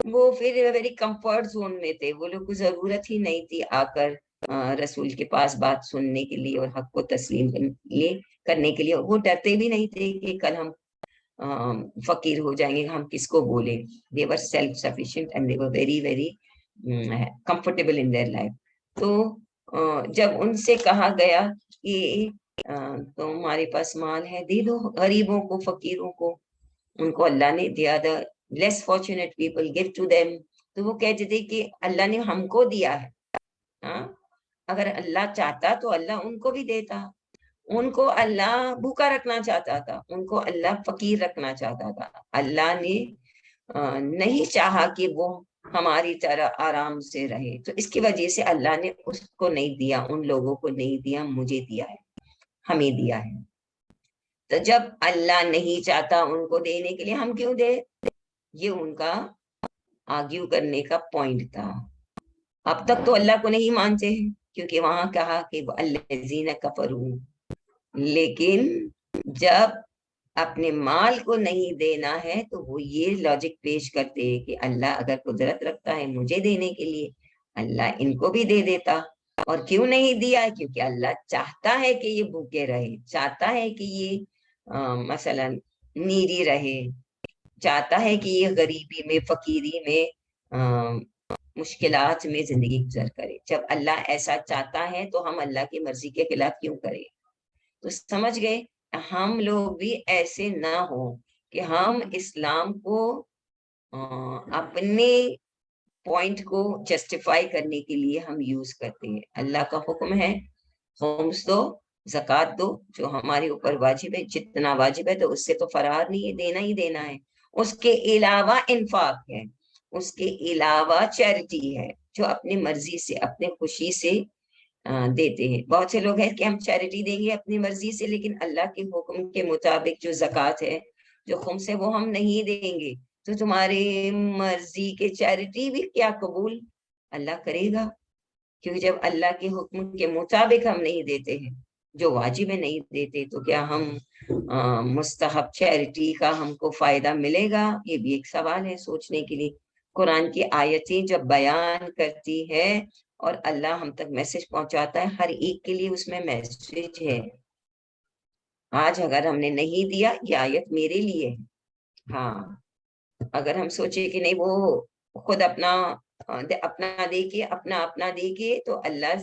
وہ پھر ویری کمفرٹ زون میں تھے، وہ لوگ کو ضرورت ہی نہیں تھی آ کر رسول کے پاس بات سننے کے لیے اور حق کو تسلیم کرنے کے لیے۔ وہ ڈرتے بھی نہیں تھے کہ کل ہم فقیر ہو جائیں گے، ہم کس کو بولیں۔ they were self sufficient and they were very very comfortable in their life۔ تو جب ان سے کہا گیا کہ تمہارے پاس مال ہے، دے دو غریبوں کو، فقیروں کو، ان کو اللہ نے دیا، the less fortunate people give to them۔ تو وہ کہتے تھے کہ اللہ نے ہم کو دیا ہے، اگر اللہ چاہتا تو اللہ ان کو بھی دیتا، ان کو اللہ بھوکا رکھنا چاہتا تھا، ان کو اللہ فقیر رکھنا چاہتا تھا، اللہ نے نہیں چاہا کہ وہ ہماری طرح آرام سے رہے، تو اس کی وجہ سے اللہ نے اس کو نہیں دیا، ان لوگوں کو نہیں دیا، مجھے دیا ہے، ہمیں دیا ہے۔ تو جب اللہ نہیں چاہتا ان کو دینے کے لیے، ہم کیوں دے؟ یہ ان کا آرگیو کرنے کا پوائنٹ تھا۔ اب تک تو اللہ کو نہیں مانتے ہیں، کیونکہ وہاں کہا کہ الذین کفروا، لیکن جب اپنے مال کو نہیں دینا ہے تو وہ یہ لاجک پیش کرتے ہیں کہ اللہ اگر قدرت رکھتا ہے مجھے دینے کے لیے، اللہ ان کو بھی دے دیتا۔ اور کیوں نہیں دیا؟ کیونکہ اللہ چاہتا ہے کہ یہ بھوکے رہے، چاہتا ہے کہ یہ مثلا نیری رہے، چاہتا ہے کہ یہ غریبی میں، فقیری میں، مشکلات میں زندگی گزر کرے۔ جب اللہ ایسا چاہتا ہے تو ہم اللہ کی مرضی کے خلاف کیوں کریں؟ تو سمجھ گئے، ہم لوگ بھی ایسے نہ ہو کہ ہم اسلام کو اپنے پوائنٹ کو جسٹیفائی کرنے کے لیے ہم یوز کرتے ہیں۔ اللہ کا حکم ہے خمس دو، زکوٰۃ دو، جو ہمارے اوپر واجب ہے، جتنا واجب ہے تو اس سے تو فرار نہیں ہے، دینا ہی دینا ہے۔ اس کے علاوہ انفاق ہے، اس کے علاوہ چیریٹی ہے، جو اپنی مرضی سے، اپنے خوشی سے دیتے ہیں۔ بہت سے لوگ ہیں کہ ہم چیریٹی دیں گے اپنی مرضی سے، لیکن اللہ کے حکم کے مطابق جو زکوٰۃ ہے، جو خمس ہے، وہ ہم نہیں دیں گے، تو تمہاری مرضی کے چیریٹی بھی کیا قبول اللہ کرے گا؟ کیونکہ جب اللہ کے حکم کے مطابق ہم نہیں دیتے ہیں، جو واجب ہے نہیں دیتے، تو کیا ہم مستحب چیریٹی کا ہم کو فائدہ ملے گا؟ یہ بھی ایک سوال ہے سوچنے کے لیے۔ قرآن کی آیتیں جب بیان کرتی ہے اور اللہ ہم تک میسج پہنچاتا ہے، ہر ایک کے لیے اس میں میسج ہے۔ آج اگر ہم نے نہیں دیا، یہ آیت میرے لیے ہے۔ ہاں، اگر ہم سوچے کہ نہیں، وہ خود اپنا دے کے تو اللہ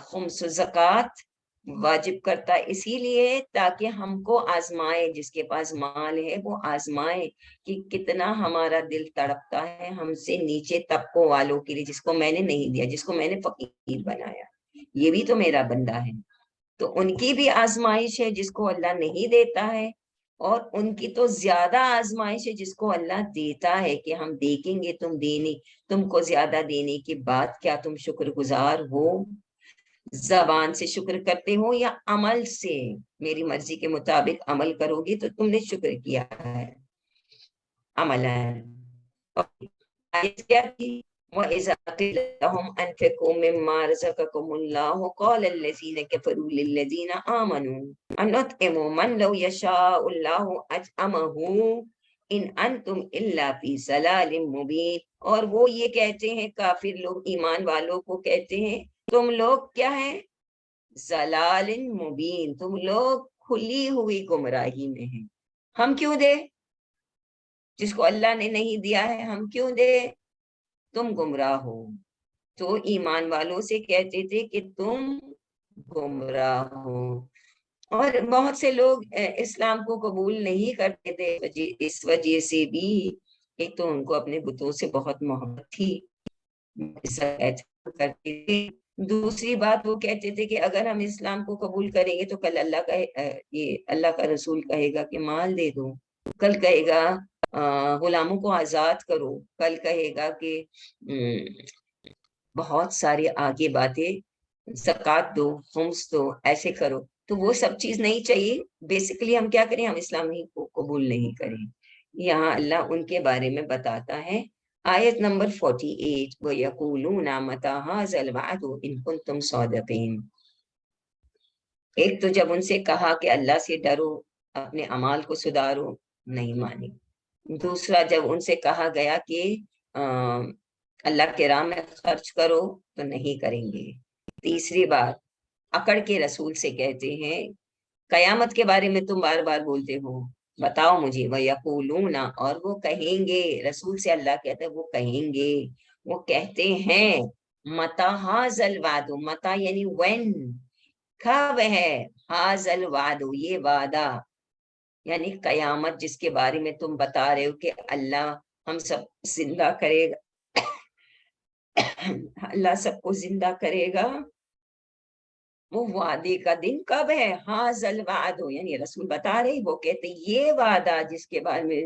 خمس زکوٰۃ واجب کرتا اسی لیے تاکہ ہم کو آزمائے، جس کے پاس مال ہے وہ آزمائے کہ کتنا ہمارا دل تڑپتا ہے ہم سے نیچے طبقوں والوں کے لیے، جس کو میں نے نہیں دیا، جس کو میں نے فقیر بنایا، یہ بھی تو میرا بندہ ہے۔ تو ان کی بھی آزمائش ہے جس کو اللہ نہیں دیتا ہے، اور ان کی تو زیادہ آزمائش ہے جس کو اللہ دیتا ہے، کہ ہم دیکھیں گے تم کو زیادہ دینے کے بعد کیا تم شکر گزار ہو، زبان سے شکر کرتے ہو یا عمل سے، میری مرضی کے مطابق عمل کرو گے تو تم نے شکر کیا ہے۔ عمل کیا تھی؟ وَإِذَا قِيلَ لَهُمْ أَنفِقُوا مِمَّا رَزَقَكُمُ اللَّهُ قَالَ الَّذِينَ كَفَرُوا لِلَّذِينَ آمَنُوا أَنُطْعِمُ مَنْ لَوْ يَشَاءُ اللَّهُ أَطْعَمَهُ إِنْ أَنْتُمْ إِلَّا فِي ضَلَالٍ مُبِينٍ۔ اور وہ یہ کہتے ہیں، کافر لوگ ایمان والوں کو کہتے ہیں، تم لوگ کیا ہیں؟ ضلال مبین، تم لوگ کھلی ہوئی گمراہی میں ہیں، ہم کیوں دے؟ جس کو اللہ نے نہیں دیا ہے ہم کیوں دے؟ تم گمراہ ہو۔ تو ایمان والوں سے کہتے تھے کہ تم گمراہ ہو، اور بہت سے لوگ اسلام کو قبول نہیں کرتے تھے، اس وجہ سے بھی ایک تو ان کو اپنے بتوں سے بہت محبت تھی، کرتے تھے، دوسری بات وہ کہتے تھے کہ اگر ہم اسلام کو قبول کریں گے تو کل اللہ کا یہ اللہ کا رسول کہے گا کہ مال دے دو، کل کہے گا غلاموں کو آزاد کرو، کل کہے گا کہ بہت ساری آگے باتیں، زکوٰۃ دو، خمس دو، ایسے کرو، تو وہ سب چیز نہیں چاہیے۔ بیسیکلی ہم کیا کریں، ہم اسلام ہی کو قبول نہیں کریں۔ یہاں اللہ ان کے بارے میں بتاتا ہے، آیت نمبر 48، وَيَقُولُونَ مَتَىٰ هَٰذَا الْوَعْدُ إِن كُنتُمْ صَادِقِينَ۔ ایک تو جب ان سے کہا کہ اللہ سے ڈرو، اپنے اعمال کو سدھارو، نہیں مانی۔ دوسرا جب ان سے کہا گیا کہ اللہ کے راہ میں خرچ کرو تو نہیں کریں گے۔ تیسری بات اکڑ کے رسول سے کہتے ہیں قیامت کے بارے میں تم بار بار بولتے ہو، بتاؤ مجھے، وَيَقُولُونَ، اور وہ کہیں گے، رسول سے اللہ کہتا ہے وہ کہیں گے، وہ کہتے ہیں مَتَىٰ هَٰذَا الْوَعْدُ، متا یعنی when، کب ہے، هَٰذَا الْوَعْدُ یہ وعدہ، یعنی قیامت جس کے بارے میں تم بتا رہے ہو کہ اللہ ہم سب زندہ کرے گا، اللہ سب کو زندہ کرے گا، وہ وعدے کا دن کب ہے، هَٰذَا الْوَعْدُ یعنی رسول بتا رہے، وہ کہتے یہ وعدہ جس کے بارے میں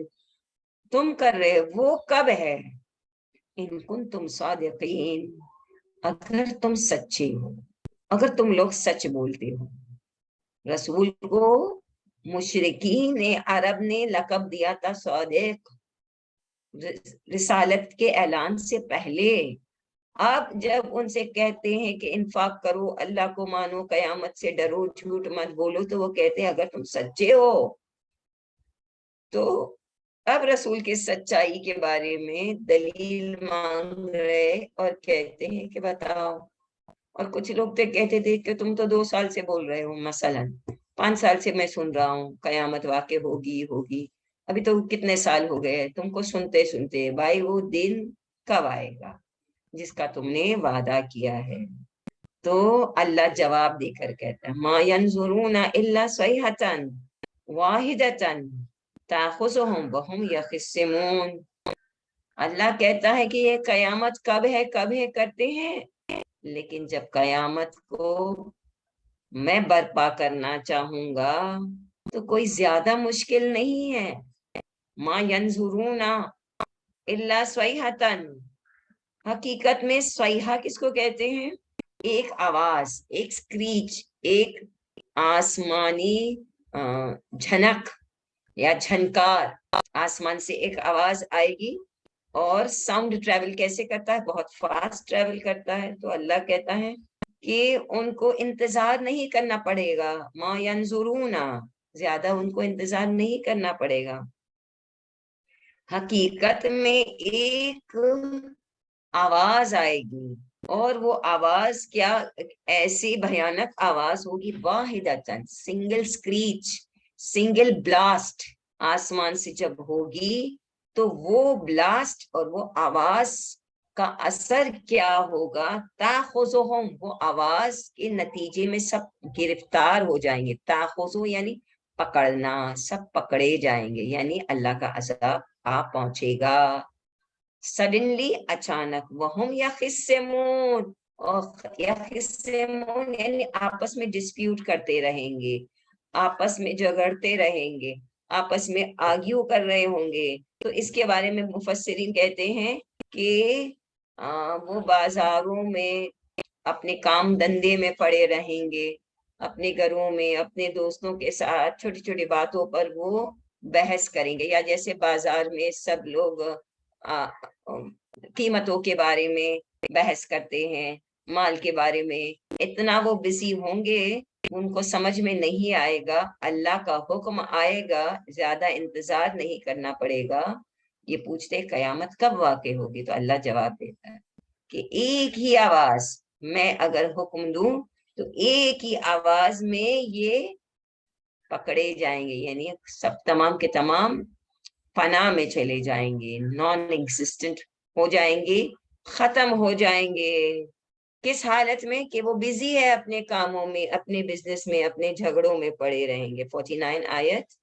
تم کر رہے وہ کب ہے، ان کنتم صادقین، اگر تم سچے ہو، اگر تم لوگ سچ بولتے ہو۔ رسول کو مشرکین عرب نے لقب دیا تھا صادق، رسالت کے اعلان سے پہلے۔ اب جب ان سے کہتے ہیں کہ انفاق کرو، اللہ کو مانو، قیامت سے ڈرو، جھوٹ مت بولو، تو وہ کہتے ہیں اگر تم سچے ہو تو اب رسول کی سچائی کے بارے میں دلیل مانگ رہے اور کہتے ہیں کہ بتاؤ۔ اور کچھ لوگ تو کہتے تھے کہ تم تو 2 سال سے بول رہے ہو، مثلا 5 سال سے میں سن رہا ہوں قیامت واقع ہوگی ہوگی، ابھی تو کتنے سال ہو گئے تم کو سنتے سنتے، بھائی وہ دن کب آئے گا جس کا تم نے وعدہ کیا ہے؟ تو اللہ جواب دے کر کہتا ہے ما ينظرون الا صيحة واحدة تأخذهم وهم يخصمون۔ اللہ کہتا ہے کہ یہ قیامت کب ہے کرتے ہیں، لیکن جب قیامت کو میں برپا کرنا چاہوں گا تو کوئی زیادہ مشکل نہیں ہے۔ ما ينظرون الا صيحة، حقیقت میں صیحہ کس کو کہتے ہیں؟ ایک آواز، ایک سکریچ، ایک آسمانی جھنک یا جھنکار، آسمان سے ایک آواز آئے گی، اور ساؤنڈ ٹریول کیسے کرتا ہے؟ بہت فاسٹ ٹریول کرتا ہے۔ تو اللہ کہتا ہے کہ ان کو انتظار نہیں کرنا پڑے گا، ما ینظرون، زیادہ ان کو انتظار نہیں کرنا پڑے گا۔ حقیقت میں ایک آواز آئے گی، اور وہ آواز کیا، ایسی بھیانک آواز ہوگی، واحدتاً، سنگل سکریچ، سنگل بلاسٹ، آسمان سے جب ہوگی تو وہ بلاسٹ اور وہ آواز کا اثر کیا ہوگا، تاخذہم، وہ آواز کے نتیجے میں سب گرفتار ہو جائیں گے، تاخذو یعنی پکڑنا، سب پکڑے جائیں گے، یعنی اللہ کا عذاب آ پہنچے گا سڈنلی، اچانک، وہم یخصمون، اور یخصمون یعنی آپس میں ڈسپیوٹ کرتے رہیں گے، آپس میں جھگڑتے رہیں گے، آپس میں آرگیو کر رہے ہوں گے۔ تو اس کے بارے میں مفسرین کہتے ہیں کہ وہ بازاروں میں اپنے کام دندے میں پڑے رہیں گے، اپنے گھروں میں اپنے دوستوں کے ساتھ چھوٹی چھوٹی باتوں پر وہ بحث کریں گے، یا جیسے بازار میں سب لوگ قیمتوں کے بارے میں بحث کرتے ہیں، مال کے بارے میں، اتنا وہ بزی ہوں گے، ان کو سمجھ میں نہیں آئے گا، اللہ کا حکم آئے گا، زیادہ انتظار نہیں کرنا پڑے گا۔ یہ پوچھتے قیامت کب واقع ہوگی، تو اللہ جواب دیتا ہے کہ ایک ہی آواز، میں اگر حکم دوں تو ایک ہی آواز میں یہ پکڑے جائیں گے، یعنی سب تمام کے تمام فنا میں چلے جائیں گے، نان ایگزسٹنٹ ہو جائیں گے، ختم ہو جائیں گے۔ کس حالت میں؟ کہ وہ بزی ہے اپنے کاموں میں، اپنے بزنس میں، اپنے جھگڑوں میں پڑے رہیں گے۔ 49 آیت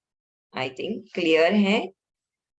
آئی تھنک کلیئر ہے۔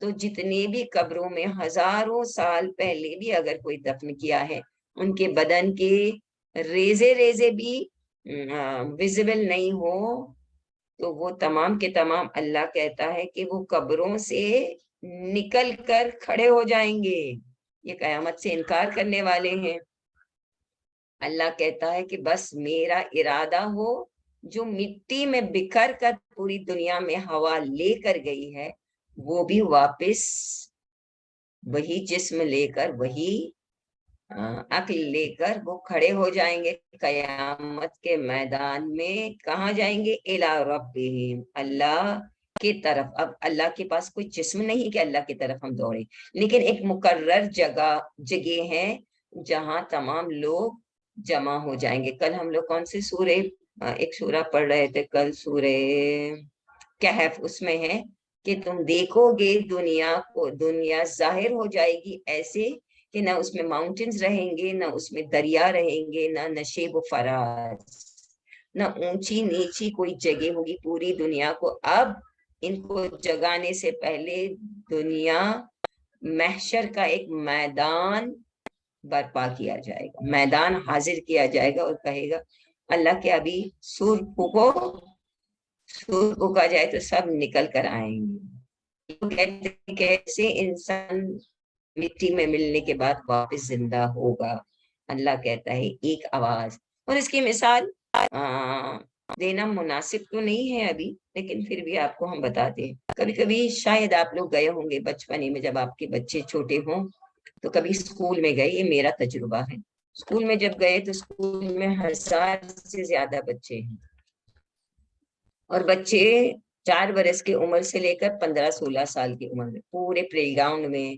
تو جتنے بھی قبروں میں ہزاروں سال پہلے بھی اگر کوئی دفن کیا ہے، ان کے بدن کے ریزے ریزے بھی ویزیبل نہیں ہو، تو وہ تمام کے تمام اللہ کہتا ہے کہ وہ قبروں سے نکل کر کھڑے ہو جائیں گے۔ یہ قیامت سے انکار کرنے والے ہیں۔ اللہ کہتا ہے کہ بس میرا ارادہ ہو، جو مٹی میں بکھر کر پوری دنیا میں ہوا لے کر گئی ہے، وہ بھی واپس وہی جسم لے کر، وہی عقل لے کر وہ کھڑے ہو جائیں گے قیامت کے میدان میں۔ کہاں جائیں گے؟ الی ربہم، اللہ کی طرف۔ اب اللہ کے پاس کوئی جسم نہیں کہ اللہ کی طرف ہم دوڑیں، لیکن ایک مقرر جگہ ہے جہاں تمام لوگ جمع ہو جائیں گے۔ کل ہم لوگ کون سے سورہ ایک سورہ پڑھ رہے تھے کل، سورہ کہف، اس میں ہے کہ تم دیکھو گے دنیا کو، دنیا ظاہر ہو جائے گی ایسے کہ نہ اس میں ماؤنٹینز رہیں گے، نہ اس میں دریا رہیں گے، نہ نشیب و فراز، نہ اونچی نیچی کوئی جگہ ہوگی پوری دنیا کو۔ اب ان کو جگانے سے پہلے دنیا محشر کا ایک میدان برپا کیا جائے گا، میدان حاضر کیا جائے گا، اور کہے گا اللہ کے ابھی سور پھونکو، سور پھونکا جائے تو سب نکل کر آئیں گے۔ کیسے انسان مٹی میں ملنے کے بعد واپس زندہ ہوگا؟ اللہ کہتا ہے ایک آواز، اور اس کی مثال دینا مناسب تو نہیں ہے ابھی، لیکن پھر بھی آپ کو ہم بتاتے ہیں۔ کبھی کبھی شاید آپ لوگ گئے ہوں گے بچپنے میں، جب آپ کے بچے چھوٹے ہوں تو کبھی اسکول میں گئے، یہ میرا تجربہ ہے۔ اسکول میں جب گئے تو اسکول میں 1000 سے زیادہ بچے ہیں، اور بچے 4 برس کی عمر سے لے کر 15-16 سال کی عمر میں پورے پلے گراؤنڈ میں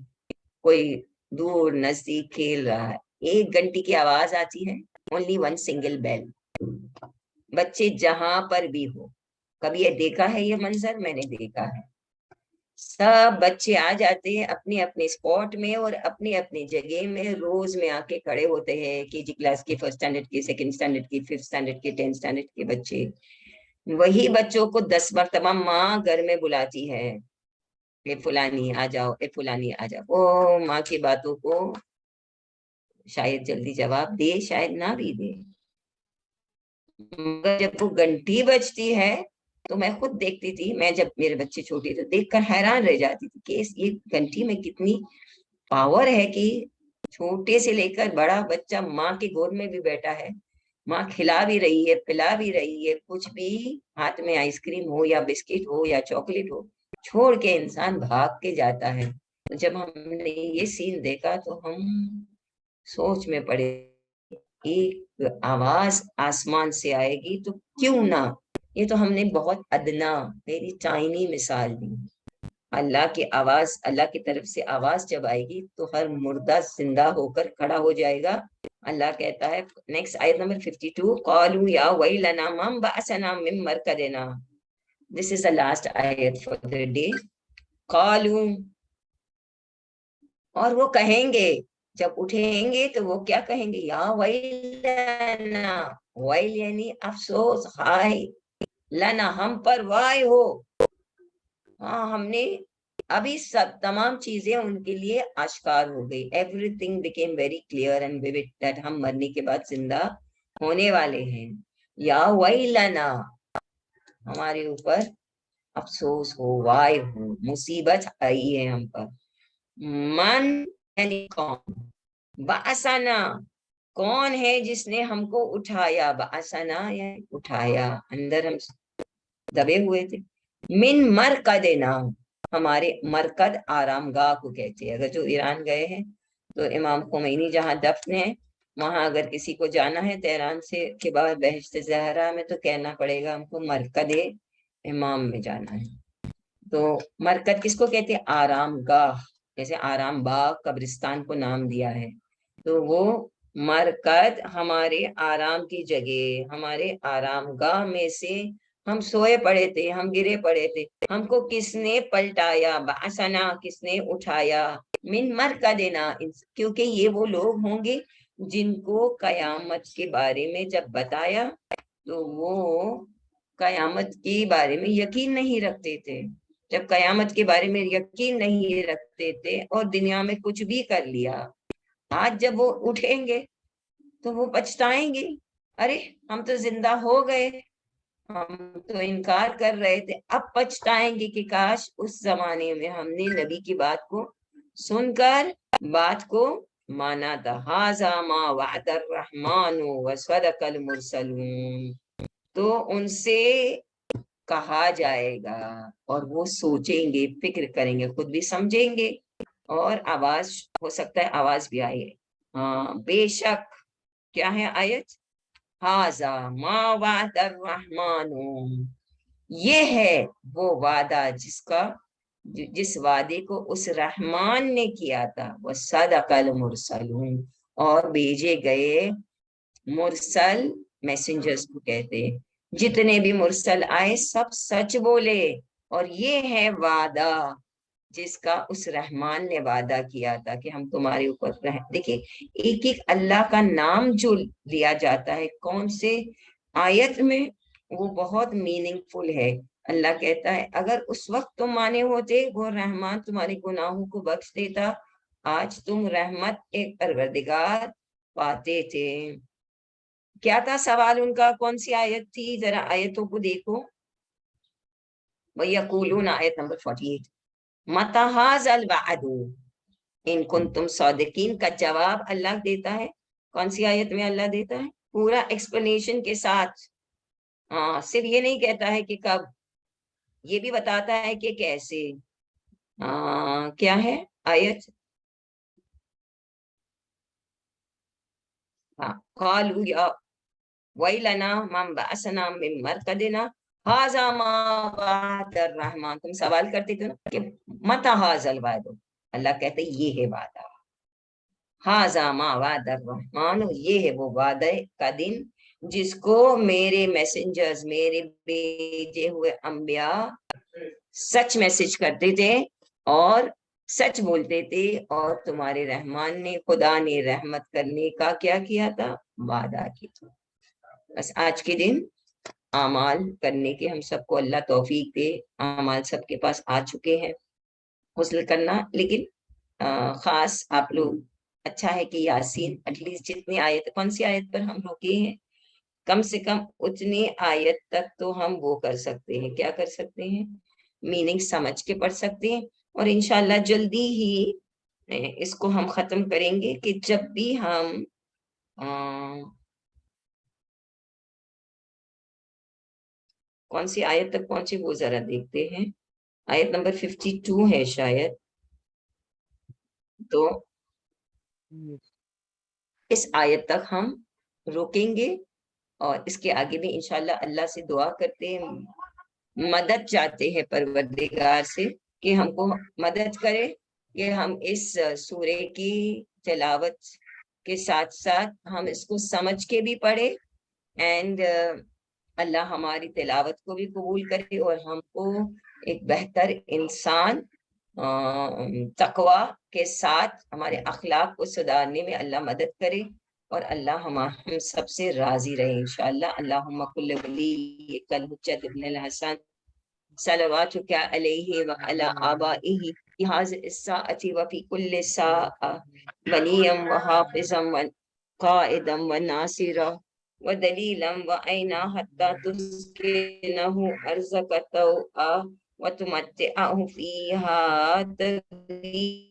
کوئی دور نزدیک کھیل رہا ہے۔ 1 گھنٹی کی آواز آتی ہے، only one single bell، بچے جہاں پر بھی ہو۔ کبھی یہ دیکھا ہے یہ منظر؟ میں نے دیکھا ہے۔ سب بچے آ جاتے ہیں اپنے اپنے اسپاٹ میں، اور اپنی اپنی جگہ میں روز میں آ کے کھڑے ہوتے ہیں، کے جی کلاس کے، 1st اسٹینڈرڈ کے، 2nd اسٹینڈرڈ کے، 5th اسٹینڈرڈ کے، 10th اسٹینڈرڈ کے بچے۔ وہی بچوں کو 10 مرتبہ ماں گھر میں بلاتی ہے، اے فلانی آ جاؤ، اے فلانی آ جاؤ۔ او ماں کی باتوں کو شاید جلدی جواب دے، شاید نہ بھی دے، مگر جب وہ گھنٹی بجتی ہے تو میں خود دیکھتی تھی، میں جب میرے بچے چھوٹے تھے دیکھ کر حیران رہ جاتی تھی کہ یہ گھنٹی میں کتنی پاور ہے، کہ چھوٹے سے لے کر بڑا بچہ ماں کے گود میں بھی بیٹھا ہے، ماں کھلا بھی رہی ہے، پلا بھی رہی ہے، کچھ بھی ہاتھ میں آئس کریم ہو یا بسکٹ ہو یا چاکلیٹ ہو، چھوڑ کے انسان بھاگ کے جاتا ہے۔ جب ہم نے یہ سین دیکھا تو ہم سوچ میں پڑے، ایک آواز آسمان سے آئے گی تو کیوں نہ، یہ تو ہم نے بہت ادنا، میری ٹائنی مثال دی۔ اللہ کی آواز، اللہ کی طرف سے آواز جب آئے گی تو ہر مردہ زندہ ہو کر کھڑا ہو جائے گا۔ اللہ کہتا ہے نیکسٹ آیت نمبر 52، قالوا یا ویلنا من بعثنا من مرقدنا، this is the last ayat for the day۔ قالوا، اور وہ کہیں گے جب اٹھیں گے تو وہ کیا کہیں گے؟ یا ویلنا، ویل یعنی افسوس، ہائے، لنا ہم پر، وائے ہو، ہاں ہم نے ابھی سب تمام چیزیں ان کے لیے آشکار ہو گئی، every thing became very clear and vivid, that ہم مرنے کے بعد زندہ ہونے والے ہیں۔ یا ویلنا، ہمارے اوپر افسوس ہو، وائے ہو، مصیبت آئی ہے ہم پر۔ من یعنی کون، باسنا، کون ہے جس نے ہم کو اٹھایا، باسنا یعنی اٹھایا، اندر ہم دبے ہوئے تھے، من مرقدنا، ہمارے مرقد آرام گاہ کو کہتے ہیں۔ اگر جو ایران گئے ہیں تو امام خمینی جہاں دفن ہے، وہاں اگر کسی کو جانا ہے تہران سے کے بعد بہشت زہرا میں، تو کہنا پڑے گا ہم کو مرقد امام میں جانا ہے۔ تو مرقد کس کو کہتے ہیں؟ آرام گاہ، جیسے آرام باغ قبرستان کو نام دیا ہے، تو وہ مرقد ہمارے آرام کی جگہ، ہمارے آرام گاہ میں سے ہم سوئے پڑے تھے، ہم گرے پڑے تھے، ہم کو کس نے پلٹایا، بعثنا کس نے اٹھایا، من مرقدنا، کیونکہ یہ وہ لوگ ہوں گے جن کو قیامت کے بارے میں جب بتایا تو وہ قیامت کے بارے میں یقین نہیں رکھتے تھے۔ جب قیامت کے بارے میں یقین نہیں رکھتے تھے اور دنیا میں کچھ بھی کر لیا، آج جب وہ اٹھیں گے تو وہ پچھتائیں گے، ارے ہم تو زندہ ہو گئے، ہم تو انکار کر رہے تھے، اب پچھتائیں گے کہ کاش اس زمانے میں ہم نے نبی کی بات کو سن کر بات کو مانا تھا۔ ھذا ما وعد الرحمن وصدق المرسلون، تو ان سے کہا جائے گا اور وہ سوچیں گے، فکر کریں گے، خود بھی سمجھیں گے، اور آواز ہو سکتا ہے آواز بھی آئے۔ ہاں بے شک، کیا ہے آیت؟ ھذا ما وعد الرحمن، یہ ہے وہ وعدہ جس وعدے کو اس رحمان نے کیا تھا، وہ صدق المرسلون، اور بھیجے گئے مرسل میسنجرز کو کہتے ہیں، جتنے بھی مرسل آئے سب سچ بولے، اور یہ ہے وعدہ جس کا اس رحمان نے وعدہ کیا تھا کہ ہم تمہارے اوپر دیکھیں ایک ایک اللہ کا نام جو لیا جاتا ہے کون سے آیت میں، وہ بہت میننگ فل ہے۔ اللہ کہتا ہے اگر اس وقت تم مانے ہوتے، وہ رحمان تمہارے گناہوں کو بخش دیتا، آج تم رحمت ایک پروردگار پاتے تھے۔ کیا تھا سوال ان کا؟ کون سی آیت تھی؟ ذرا آیتوں کو دیکھو۔ وَيَقُولُونَ آیت نمبر 48، مَتَى هَٰذَا الْوَعْدُ ان کنتم صادقین کا جواب اللہ دیتا ہے۔ کون سی آیت میں اللہ دیتا ہے؟ پورا ایکسپلینیشن کے ساتھ۔ صرف یہ نہیں کہتا ہے کہ کب، یہ بھی بتاتا ہے کہ کیسے۔ کیا ہے آیت؟ قالوا یا ویلنا من بعثنا من مرقدنا ھذا ما وعد الرحمن، تم سوال کرتے تھے نا کہ متی ھذا الوعد، اللہ کہتے یہ ہے وعدہ، ھذا ما وعد الرحمن، یہ ہے وہ وعدے کا دن جس کو میرے میسنجرز، میرے بھیجے ہوئے انبیاء سچ میسج کرتے تھے اور سچ بولتے تھے، اور تمہارے رحمان نے، خدا نے رحمت کرنے کا کیا کیا تھا؟ وعدہ کیا تھا۔ بس آج کے دن اعمال کرنے کے ہم سب کو اللہ توفیق دے، اعمال سب کے پاس آ چکے ہیں غسل کرنا، لیکن خاص آپ لوگ، اچھا ہے کہ یاسین ایٹ لیسٹ جتنی آیت، کون سی آیت پر ہم رکے ہیں، کم سے کم اتنی آیت تک تو ہم وہ کر سکتے ہیں، کیا کر سکتے ہیں؟ میننگ سمجھ کے پڑھ سکتے ہیں، اور انشاءاللہ جلدی ہی اس کو ہم ختم کریں گے کہ جب بھی ہم کون سی آیت تک پہنچے وہ ذرا دیکھتے ہیں۔ آیت نمبر 52 ہے شاید، تو اس آیت تک ہم روکیں گے، اور اس کے آگے بھی انشاءاللہ اللہ سے دعا کرتے ہیں، مدد چاہتے ہیں پروردگار سے کہ ہم کو مدد کرے کہ ہم اس سورے کی تلاوت کے ساتھ ساتھ ہم اس کو سمجھ کے بھی پڑھے، اینڈ اللہ ہماری تلاوت کو بھی قبول کرے اور ہم کو ایک بہتر انسان تقوی کے ساتھ ہمارے اخلاق کو سدھارنے میں اللہ مدد کرے، اور اللہ ہم سب سے راضی رہے انشاءاللہ۔ اللہم کل ولیک الحجۃ ابن الحسن صلواتک علیہ وعلی آبائہ فی ھذہ الساعۃ وفی کل ساعۃ ولیا وحافظا وقائدا وناصرا ودلیلا وعینا حتی تسکنہ ارضک طوعا وتمتعہ فیہا تطہیرا